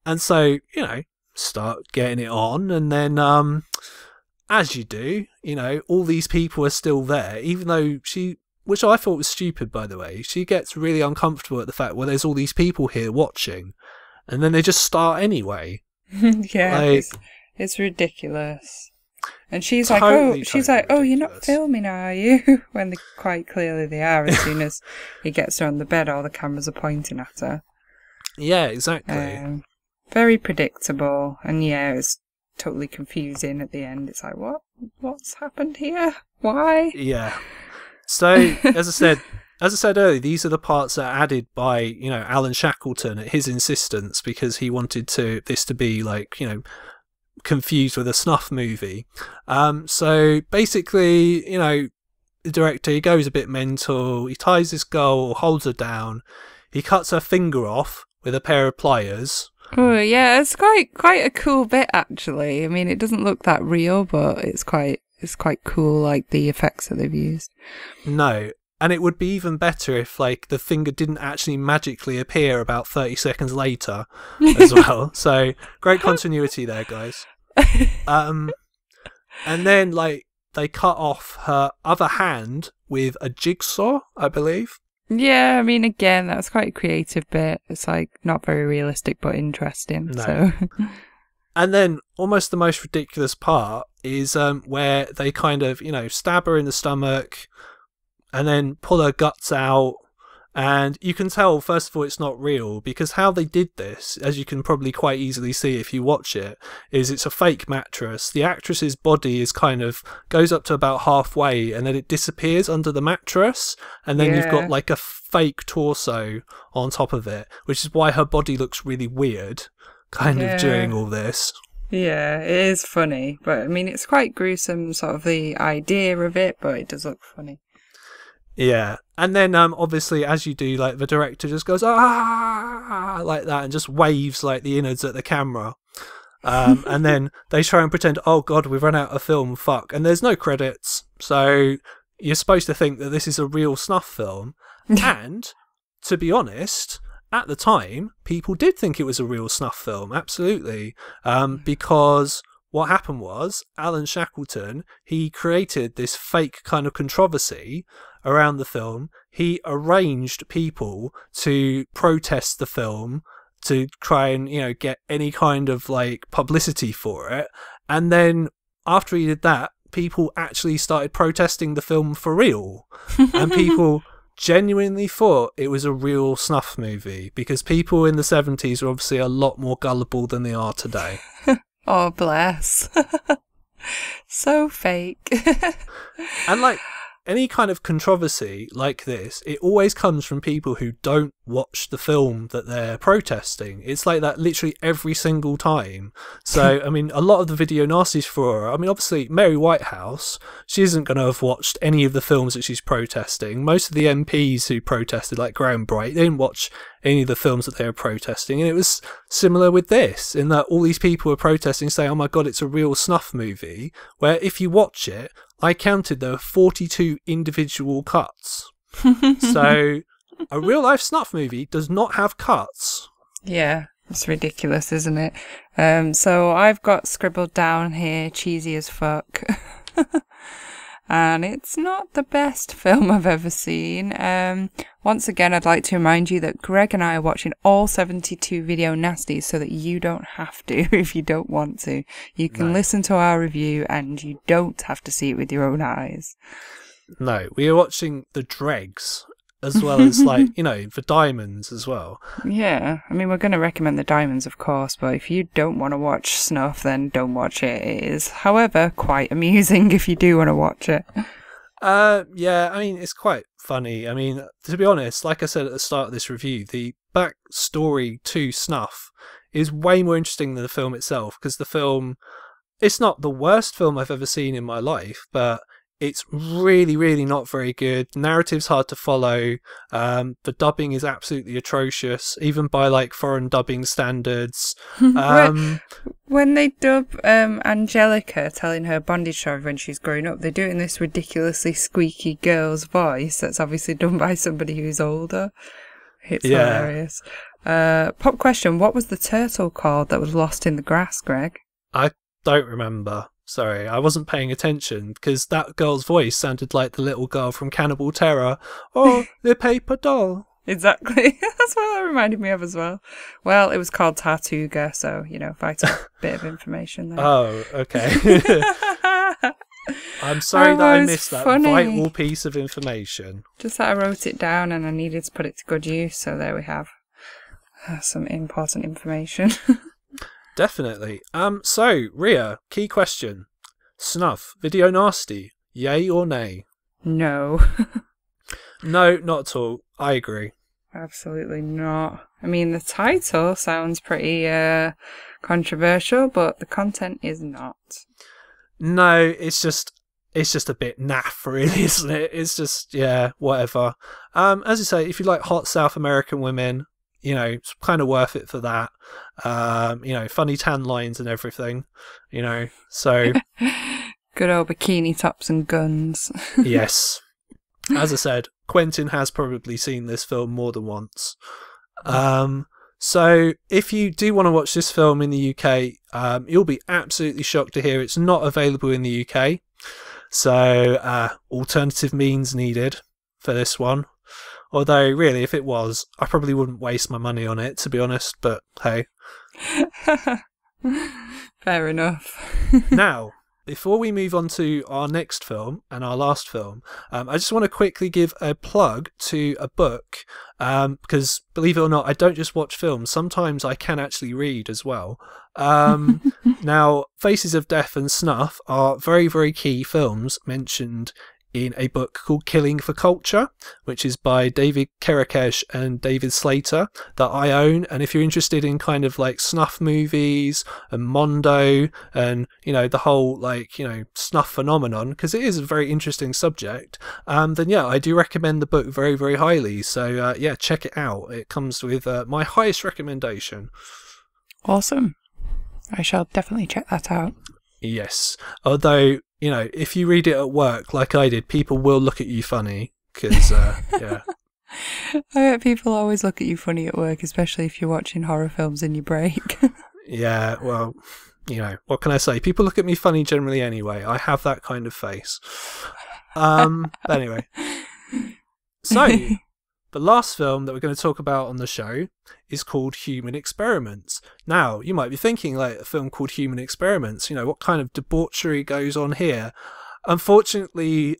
And so, you know, start getting it on, and then as you do, you know, all these people are still there, even though she, which I thought was stupid, by the way, she gets really uncomfortable at the fact, well, there's all these people here watching, and then they just start anyway. Yeah, like, it's ridiculous. And she's totally, like, oh, ridiculous. you're not filming, are you? When quite clearly they are. As soon as he gets her on the bed, all the cameras are pointing at her. Yeah, exactly. Very predictable, and yeah, it's totally confusing at the end. It's like, what's happened here? Why? Yeah. So, as I said earlier, these are the parts that are added by, you know, Alan Shackleton at his insistence, because he wanted this to be like, you know, confused with a snuff movie. So basically, you know, the director, he goes a bit mental. He ties this girl, holds her down. He cuts her finger off with a pair of pliers. Oh yeah, it's quite a cool bit actually. I mean, it doesn't look that real, but it's quite cool, like the effects that they've used. No, and it would be even better if like the finger didn't actually magically appear about 30 seconds later as well. So great continuity there, guys. And then like they cut off her other hand with a jigsaw, I believe. Yeah, I mean, again, that's quite a creative bit. It's like not very realistic, but interesting. No. So. And then almost the most ridiculous part is where they kind of, you know, stab her in the stomach and then pull her guts out. And you can tell, first of all, it's not real, because how they did this, as you can probably quite easily see if you watch it, is it's a fake mattress. The actress's body is kind of goes up to about halfway, and then it disappears under the mattress, and then you've got like a fake torso on top of it, which is why her body looks really weird, kind of during all this. Yeah, it is funny, but I mean, it's quite gruesome, sort of the idea of it, but it does look funny. Yeah, and then obviously, as you do, like the director just goes ah like that and just waves like the innards at the camera, and then they try and pretend, oh god, we've run out of film, fuck, and there's no credits, so you're supposed to think that this is a real snuff film. And to be honest, at the time, people did think it was a real snuff film, absolutely, because what happened was Alan Shackleton, he created this fake kind of controversy around the film. He arranged people to protest the film to try and, you know, get any kind of like publicity for it. And then after he did that, people actually started protesting the film for real. And people genuinely thought it was a real snuff movie, because people in the 70s were obviously a lot more gullible than they are today. Oh, bless. So fake. And like any kind of controversy like this, it always comes from people who don't watch the film that they're protesting. It's like that literally every single time. So, I mean, a lot of the video nasties for her, I mean, obviously, Mary Whitehouse, she isn't going to have watched any of the films that she's protesting. Most of the MPs who protested, like Graham Bright, they didn't watch any of the films that they were protesting. And it was similar with this, in that all these people were protesting, saying, oh my god, it's a real snuff movie, where if you watch it, I counted there were 42 individual cuts. So a real life snuff movie does not have cuts. Yeah, it's ridiculous, isn't it? So I've got scribbled down here, cheesy as fuck. And it's not the best film I've ever seen. Once again, I'd like to remind you that Greg and I are watching all 72 video nasties so that you don't have to if you don't want to. You can listen to our review and you don't have to see it with your own eyes. No, we are watching The Dregs, as well as, like, you know, the diamonds as well. Yeah, I mean, we're going to recommend the diamonds, of course, but if you don't want to watch Snuff, then don't watch it. It is, however, quite amusing if you do want to watch it. Yeah, I mean, it's quite funny. I mean, to be honest, like I said at the start of this review, the backstory to Snuff is way more interesting than the film itself, because the film, it's not the worst film I've ever seen in my life, but it's really, really not very good. Narrative's hard to follow. The dubbing is absolutely atrocious, even by, like, foreign dubbing standards. When they dub Angelica telling her bondage story when she's growing up, they do it in this ridiculously squeaky girl's voice that's obviously done by somebody who's older. It's hilarious. Pop question, what was the turtle called that was lost in the grass, Greg? I don't remember. Sorry, I wasn't paying attention, because that girl's voice sounded like the little girl from Cannibal Terror, or the paper doll. Exactly. That's what that reminded me of as well. Well, it was called Tartuga, so, you know, vital bit of information there. Oh, okay. I'm sorry that I missed that vital piece of information. Just that I wrote it down and I needed to put it to good use, so there we have some important information. Definitely. So, Rhea, key question. Snuff, video nasty, yay or nay? No. No, not at all. I agree. Absolutely not. I mean, the title sounds pretty controversial, but the content is not. No, it's just a bit naff, really, isn't it? It's just, yeah, whatever. As you say, if you like hot South American women, you know, it's kind of worth it for that. You know, funny tan lines and everything, you know, so. Good old bikini tops and guns. Yes. As I said, Quentin has probably seen this film more than once. So if you do want to watch this film in the UK, you'll be absolutely shocked to hear it's not available in the UK. So alternative means needed for this one. Although, really, if it was, I probably wouldn't waste my money on it, to be honest, but hey. Fair enough. Now, before we move on to our next film and our last film, I just want to quickly give a plug to a book, because, believe it or not, I don't just watch films. Sometimes I can actually read as well. Now, Faces of Death and Snuff are very, very key films mentioned in a book called Killing for Culture, which is by David Kerekesh and David Slater, that I own. And if you're interested in kind of like snuff movies and Mondo and, you know, the whole, like, you know, snuff phenomenon, because it is a very interesting subject, then yeah, I do recommend the book very, very highly. So yeah, check it out. It comes with my highest recommendation. Awesome. I shall definitely check that out. Yes. Although, you know, if you read it at work like I did, people will look at you funny, because, yeah. I bet people always look at you funny at work, especially if you're watching horror films in your break. Yeah, well, you know, what can I say? People look at me funny generally anyway. I have that kind of face. Anyway. So, the last film that we're going to talk about on the show is called Human Experiments. Now, you might be thinking, like, a film called Human Experiments, you know, what kind of debauchery goes on here? Unfortunately,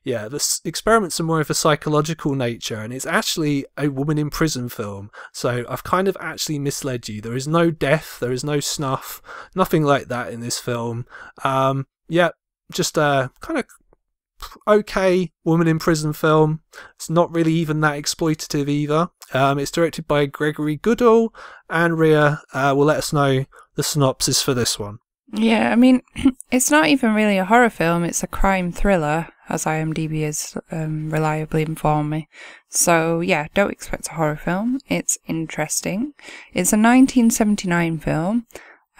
yeah, the experiments are more of a psychological nature, and it's actually a woman in prison film. So I've kind of actually misled you. There is no death, there is no snuff, nothing like that in this film. Yeah, just a kind of okay woman in prison film. It's not really even that exploitative either. It's directed by Gregory Goodall, and Rhea will let us know the synopsis for this one. Yeah, I mean, it's not even really a horror film, it's a crime thriller, as IMDb has reliably informed me. So yeah, don't expect a horror film. It's interesting. It's a 1979 film.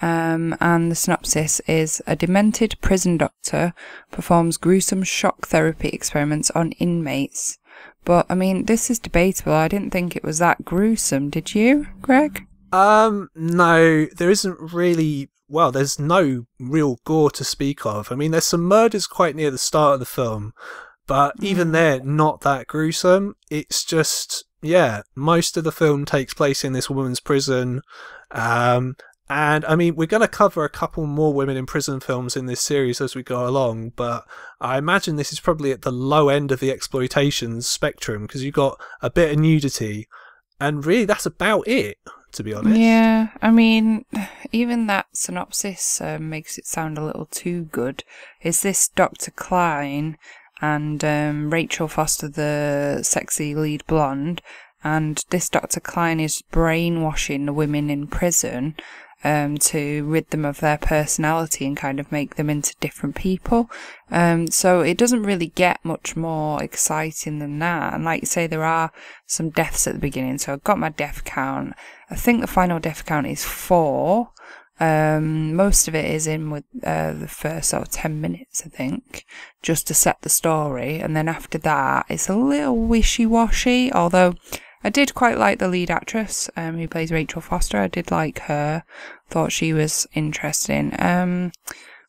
And the synopsis is: a demented prison doctor performs gruesome shock therapy experiments on inmates. But, I mean, this is debatable. I didn't think it was that gruesome. Did you, Greg? No, there isn't really... Well, there's no real gore to speak of. I mean, there's some murders quite near the start of the film, but even they're not that gruesome. It's just, yeah, most of the film takes place in this woman's prison. And I mean, we're going to cover a couple more women in prison films in this series as we go along, but I imagine this is probably at the low end of the exploitation spectrum, because you've got a bit of nudity, and really that's about it, to be honest. Yeah, I mean, even that synopsis makes it sound a little too good. Is this Dr. Klein and Rachel Foster, the sexy lead blonde, and this Dr. Klein is brainwashing the women in prison to rid them of their personality and kind of make them into different people. So it doesn't really get much more exciting than that. And like you say, there are some deaths at the beginning. So I've got my death count. I think the final death count is 4. Most of it is in with the first sort of 10 minutes, I think, just to set the story. And then after that, it's a little wishy-washy, although I did quite like the lead actress who plays Rachel Foster. I did like her. Thought she was interesting.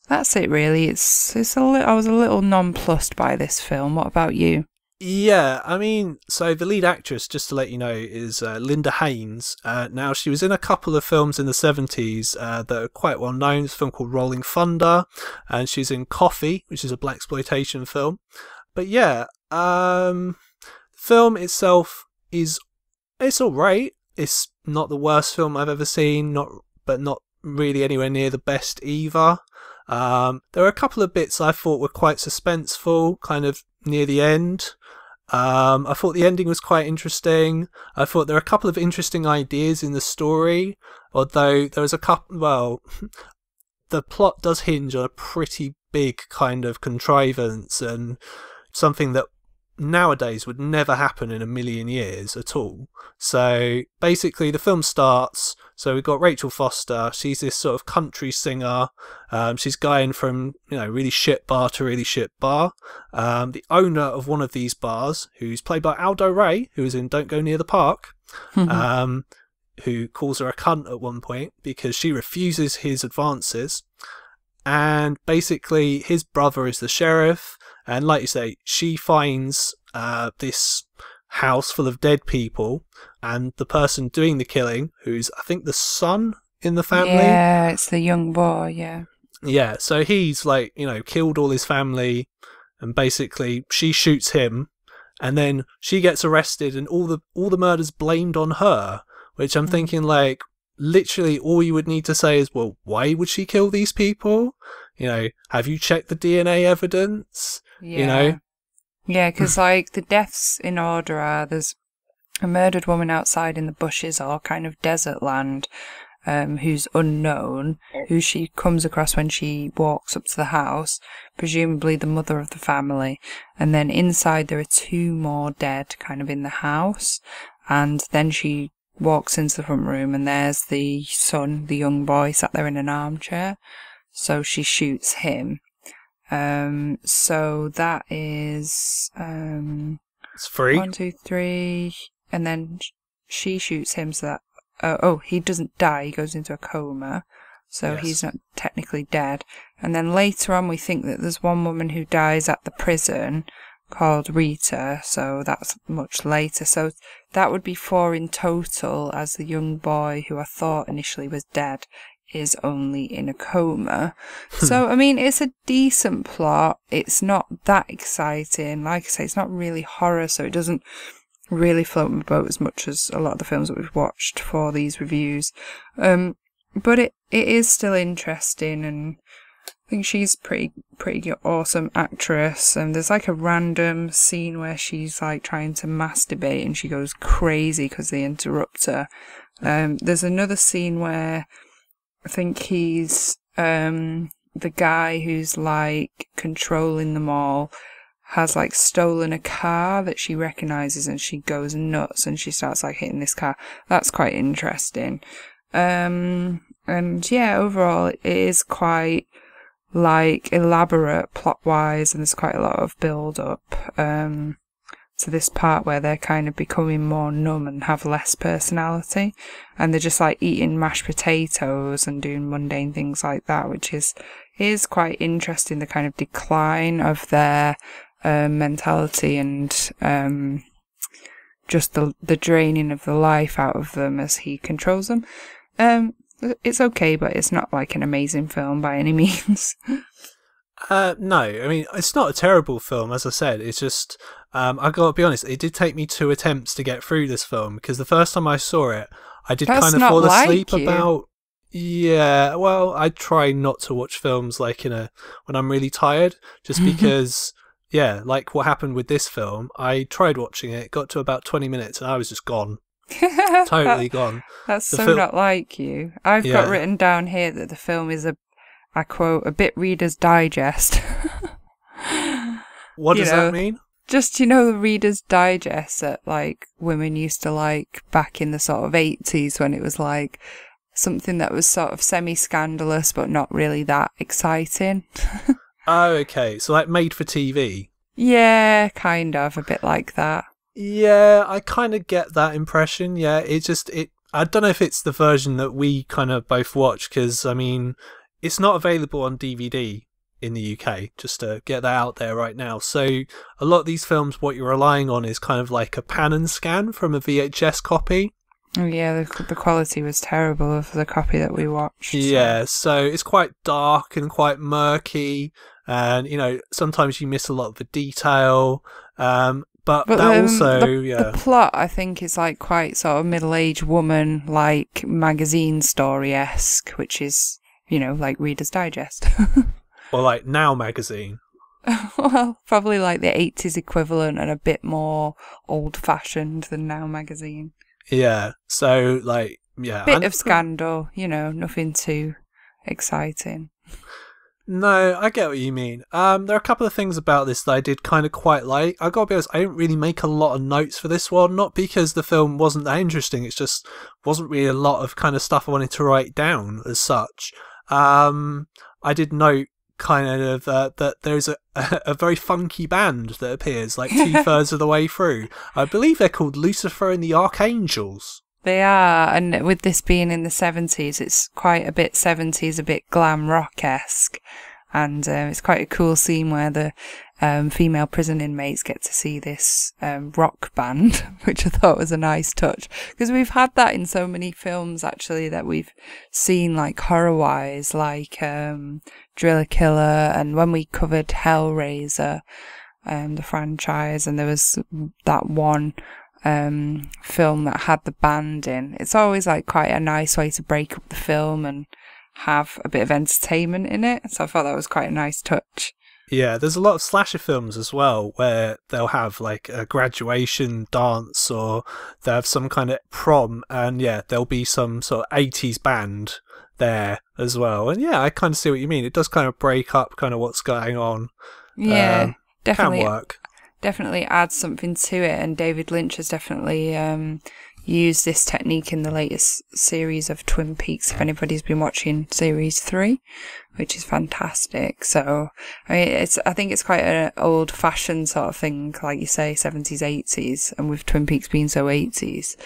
That's it really. I was a little nonplussed by this film. What about you? Yeah, I mean, so the lead actress, just to let you know, is Linda Haynes. Now, she was in a couple of films in the 70s that are quite well known. There's a film called Rolling Thunder, and she's in Coffee, which is a blaxploitation film. But yeah, film itself it's alright. It's not the worst film I've ever seen, but not really anywhere near the best either. There are a couple of bits I thought were quite suspenseful, kind of near the end. I thought the ending was quite interesting. I thought there are a couple of interesting ideas in the story, although there was a couple, well, the plot does hinge on a pretty big kind of contrivance and something that nowadays would never happen in a million years at all. So basically the film starts, so we've got Rachel Foster. She's this sort of country singer. She's going from, really shit bar to really shit bar. The owner of one of these bars, who's played by Aldo Ray, who is in Don't Go Near the Park, who calls her a cunt at one point because she refuses his advances. And basically his brother is the sheriff. And like you say, she finds this house full of dead people, and the person doing the killing, who's I think the son in the family. Yeah, it's the young boy, yeah. Yeah, so he's killed all his family, and basically she shoots him, and then she gets arrested, and all the murders blamed on her, which I'm thinking literally all you would need to say is, well, why would she kill these people? Have you checked the DNA evidence? Yeah. Yeah, because the deaths in order are, there's a murdered woman outside in the bushes or kind of desert land, who's unknown, who she comes across when she walks up to the house, presumably the mother of the family. And then inside there are 2 more dead kind of in the house. And then she walks into the front room and there's the son, the young boy, sat there in an armchair. So she shoots him. So that is it's 3. 1, 2, 3, and then she shoots him. So that he doesn't die. He goes into a coma, so yes. He's not technically dead. And then later on, we think that there's one woman who dies at the prison called Rita. So that's much later. So that would be 4 in total, as the young boy who I thought initially was dead is only in a coma. So, I mean, it's a decent plot. It's not that exciting. Like I say, it's not really horror, so it doesn't really float my boat as much as a lot of the films that we've watched for these reviews. But it is still interesting, and I think she's pretty awesome actress. And there's a random scene where she's trying to masturbate and she goes crazy because they interrupt her. There's another scene where I think he's the guy who's controlling them all has stolen a car that she recognises, and she goes nuts and she starts hitting this car. That's quite interesting. And yeah, overall it is quite elaborate plot wise, and there's quite a lot of build up to this part where they're kind of becoming more numb and have less personality, and they're just eating mashed potatoes and doing mundane things like that, which is quite interesting, the kind of decline of their mentality and just the draining of the life out of them as he controls them. It's okay, but it's not like an amazing film by any means. No, I mean, it's not a terrible film, as I said. It's just, I gotta be honest, it did take me 2 attempts to get through this film, because the first time I saw it, I did That's kind of not fall like asleep you. about... Yeah, well, I try not to watch films like when I'm really tired, just because, yeah, like what happened with this film, I tried watching it, got to about 20 minutes, and I was just gone. Totally gone. That's The so not like you. I've got written down here that the film is I quote, a bit Reader's Digest. What does that mean? Just, the Reader's Digest that, like, women used to like back in the sort of 80s when it was, like, something that was sort of semi-scandalous but not really that exciting. Oh, okay. So, like, made for TV? Yeah, kind of. A bit like that. Yeah, I kind of get that impression. Yeah, I don't know if it's the version that we kind of both watch, because, I mean... It's not available on DVD in the UK, just to get that out there right now. So a lot of these films, what you're relying on is kind of like a pan and scan from a VHS copy. Oh yeah, the quality was terrible of the copy that we watched. Yeah, so it's quite dark and quite murky, and sometimes you miss a lot of the detail. But that also, the plot, I think, is like quite sort of middle-aged woman, like magazine story-esque, which is, like Reader's Digest. Or like Now magazine. Well, probably like the 80s equivalent and a bit more old-fashioned than Now magazine. Yeah, so like, yeah. Bit of scandal, nothing too exciting. No, I get what you mean. There are a couple of things about this that I did kind of quite like. I gotta be honest, I didn't really make a lot of notes for this one, not because the film wasn't that interesting, it's just wasn't really a lot of kind of stuff I wanted to write down as such. I did note kind of that there's a very funky band that appears like 2/3 of the way through. I believe they're called Lucifer and the Archangels. They are, and with this being in the 70s, it's quite a bit 70s, a bit glam rock-esque, and it's quite a cool scene where the female prison inmates get to see this rock band, which I thought was a nice touch, because we've had that in so many films actually that we've seen, like horror-wise, like Driller Killer, and when we covered Hellraiser, the franchise, and there was that one film that had the band in. It's always like quite a nice way to break up the film and have a bit of entertainment in it, so I thought that was quite a nice touch. Yeah, there's a lot of slasher films as well where they'll have like a graduation dance, or they'll have some kind of prom, and yeah, there'll be some sort of 80s band there as well. And yeah, I kind of see what you mean. It does kind of break up kind of what's going on. Yeah, definitely. Can work. Definitely adds something to it, and David Lynch has definitely used this technique in the latest series of Twin Peaks, if anybody's been watching series 3, which is fantastic. So I mean, I think it's quite an old-fashioned sort of thing, like you say, 70s, 80s, and with Twin Peaks being so 80s,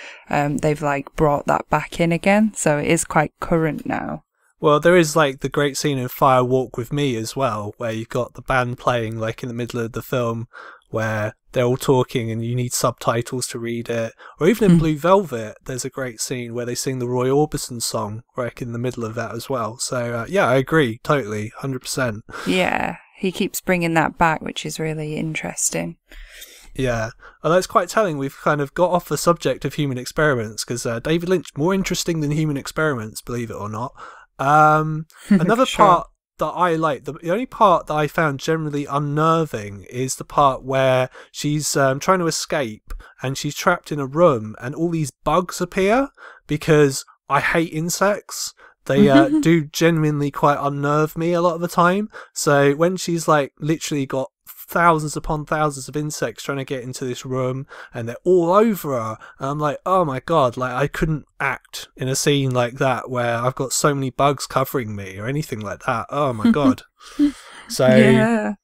they've like brought that back in again, so it is quite current now. Well, there is like the great scene in Fire Walk with Me as well, where you've got the band playing like in the middle of the film, where they're all talking and you need subtitles to read it. Or even in Blue Velvet, there's a great scene where they sing the Roy Orbison song right in the middle of that as well. So yeah, I agree, totally, 100%. Yeah, he keeps bringing that back, which is really interesting. Yeah, although it's quite telling, we've kind of got off the subject of Human Experiments, because David Lynch, more interesting than Human Experiments, believe it or not. Another Sure. part that I like, the only part that I found generally unnerving is the part where she's trying to escape and she's trapped in a room and all these bugs appear, because I hate insects. They do genuinely quite unnerve me a lot of the time. So when she's like literally got thousands upon thousands of insects trying to get into this room and they're all over her, and I'm like, oh my god, like I couldn't act in a scene like that where I've got so many bugs covering me or anything like that. Oh my god. So Yeah.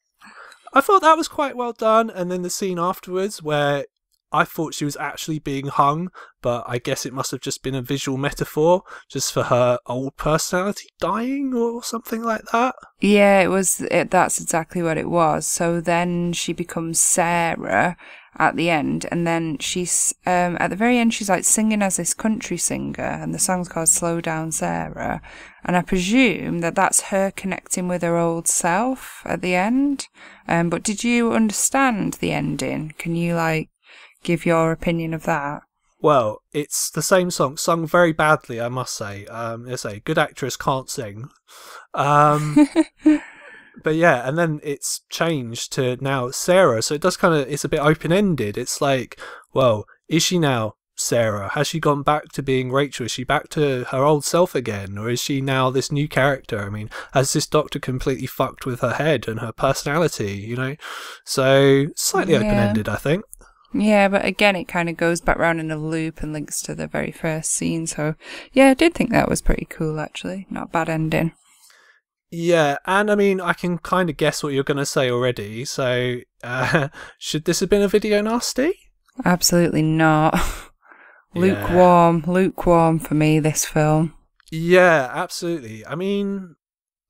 I thought that was quite well done. And then the scene afterwards where I thought she was actually being hung, but I guess it must have just been a visual metaphor just for her old personality dying or something like that. Yeah, that's exactly what it was. So then she becomes Sarah, at the end, and then she's at the very end she's like singing as this country singer, and the song's called Slow Down Sarah, and I presume that that's her connecting with her old self at the end. But did you understand the ending? Can you like give your opinion of that? Well, it's the same song, sung very badly, I must say. It's a good actress can't sing. But yeah, and then it's changed to now Sarah, so it does kind of, it's a bit open-ended. It's like, well, is she now Sarah? Has she gone back to being Rachel? Is she back to her old self again? Or is she now this new character? I mean, has this doctor completely fucked with her head and her personality, you know? So, slightly open-ended, I think. Yeah, but again, it kind of goes back round in a loop and links to the very first scene. So, yeah, I did think that was pretty cool, actually. Not a bad ending. Yeah, and I mean, I can kind of guess what you're going to say already. So, should this have been a video nasty? Absolutely not. Lukewarm for me, this film. Yeah, absolutely. I mean,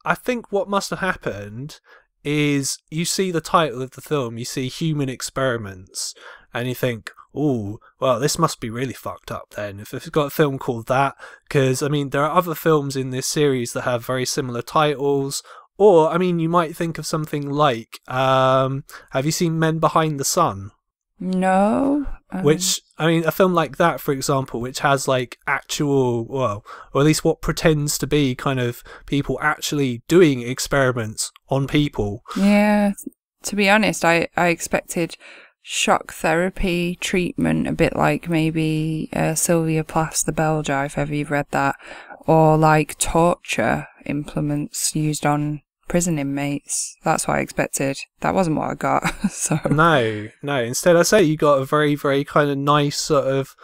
I think what must have happened is you see the title of the film, you see Human Experiments, and you think, oh, well, this must be really fucked up then, if it's got a film called that, because, I mean, there are other films in this series that have very similar titles, or, I mean, you might think of something like, have you seen Men Behind the Sun? No. Which, I mean, a film like that, for example, which has like actual, well, or at least what pretends to be kind of people actually doing experiments on people. Yeah, to be honest, I expected shock therapy treatment, a bit like maybe Sylvia Plath's The Bell Jar, if ever you've read that, or like torture implements used on prison inmates. That's what I expected. That wasn't what I got. So no. Instead, I say you got a very, very kind of nice sort of,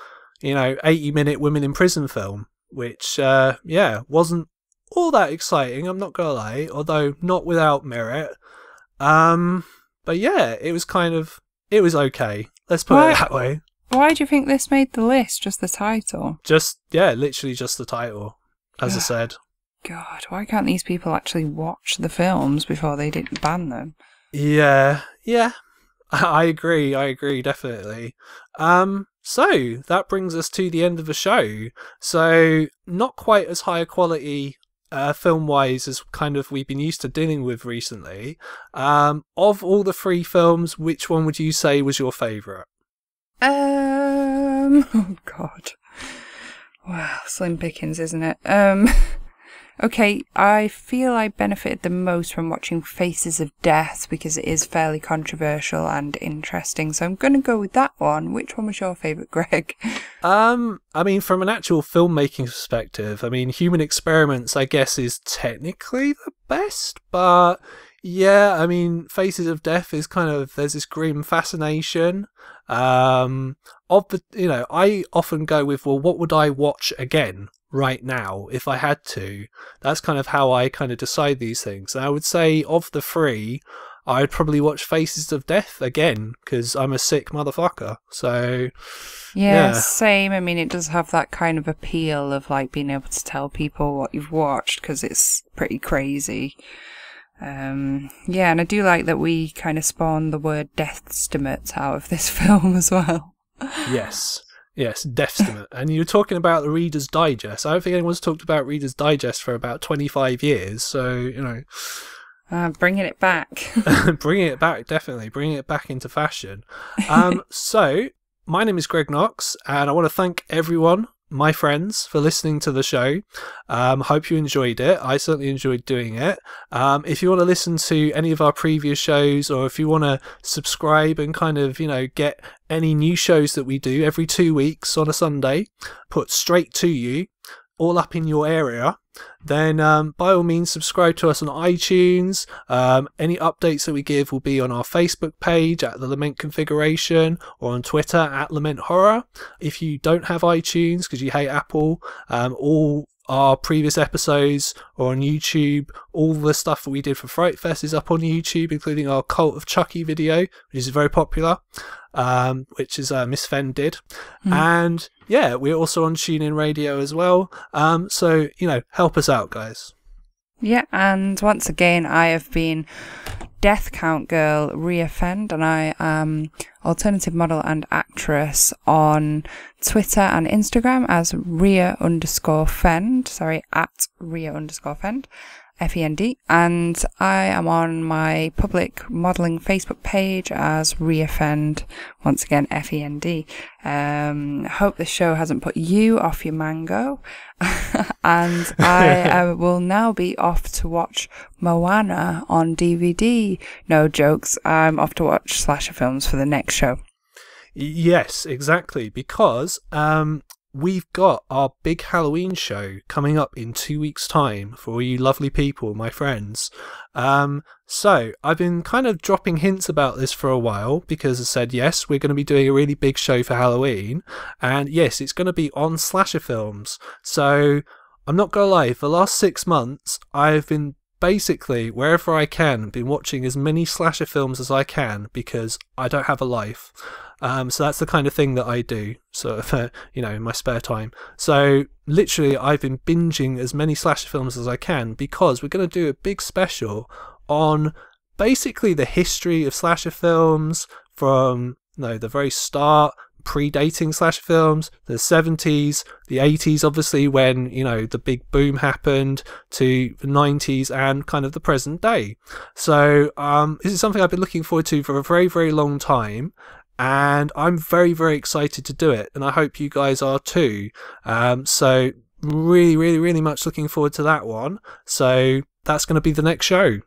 80-minute women in prison film, which, wasn't all that exciting. I'm not gonna lie, although not without merit. But yeah, it was okay. Let's put it that way. Why do you think this made the list? Just the title? Literally just the title, as I said. God, why can't these people actually watch the films before they didn't ban them? Yeah, I agree, definitely. So that brings us to the end of the show. So not quite as high a quality film-wise as kind of we've been used to dealing with recently. Of all the 3 films, which one would you say was your favourite? Oh God. Wow, slim pickings, isn't it? Okay, I feel I benefited the most from watching Faces of Death because it is fairly controversial and interesting, so I'm going to go with that one. Which one was your favourite, Greg? I mean, from an actual filmmaking perspective, I mean, Human Experiments, I guess, is technically the best, but yeah, I mean, Faces of Death is kind of, there's this grim fascination. I often go with, well, what would I watch again right now if I had to? That's kind of how I kind of decide these things. And I would say of the 3, I'd probably watch Faces of Death again because I'm a sick motherfucker. So yeah, same. I mean, it does have that kind of appeal of like being able to tell people what you've watched because it's pretty crazy. And I do like that we kind of spawned the word Deathstimate out of this film as well. Yes, Deathstimate. And you were talking about the Reader's Digest. I don't think anyone's talked about Reader's Digest for about 25 years, so, bringing it back. Bringing it back, definitely. Bringing it back into fashion. So, my name is Greg Knox, and I want to thank everyone, my friends, for listening to the show. Hope you enjoyed it. I certainly enjoyed doing it. If you want to listen to any of our previous shows, or if you want to subscribe and kind of, get any new shows that we do every 2 weeks on a Sunday, put straight to you, all up in your area, then by all means subscribe to us on iTunes. Any updates that we give will be on our Facebook page at the Lament Configuration, or on Twitter at Lament Horror. If you don't have iTunes because you hate Apple, all our previous episodes are on YouTube. All the stuff that we did for Fright Fest is up on YouTube, including our Cult of Chucky video, which is very popular, which is Miss Fend did. And yeah, we're also on TuneIn Radio as well. So, help us out, guys. Yeah, and once again, I have been death count girl, Rhea Fend, and I am alternative model and actress on Twitter and Instagram as Rhea_Fend. Sorry, at Rhea_Fend. Fend, and I am on my public modelling Facebook page as Rhea Fend, once again Fend. Hope this show hasn't put you off your mango, and I will now be off to watch Moana on DVD. No jokes, I'm off to watch slasher films for the next show. Yes, exactly, because we've got our big Halloween show coming up in 2 weeks' time for all you lovely people, my friends. So I've been kind of dropping hints about this for a while because I said, yes, we're going to be doing a really big show for Halloween. And yes, it's going to be on slasher films. So I'm not going to lie, for the last 6 months, I've been basically, wherever I can, been watching as many slasher films as I can because I don't have a life. So that's the kind of thing that I do, sort of, in my spare time. So literally, I've been binging as many slasher films as I can because we're going to do a big special on basically the history of slasher films from the very start, predating slasher films, the 70s, the 80s, obviously when the big boom happened, to the 90s and kind of the present day. So this is something I've been looking forward to for a very, very long time. And I'm very, very excited to do it. And I hope you guys are too. So really, really, really much looking forward to that one. So that's going to be the next show.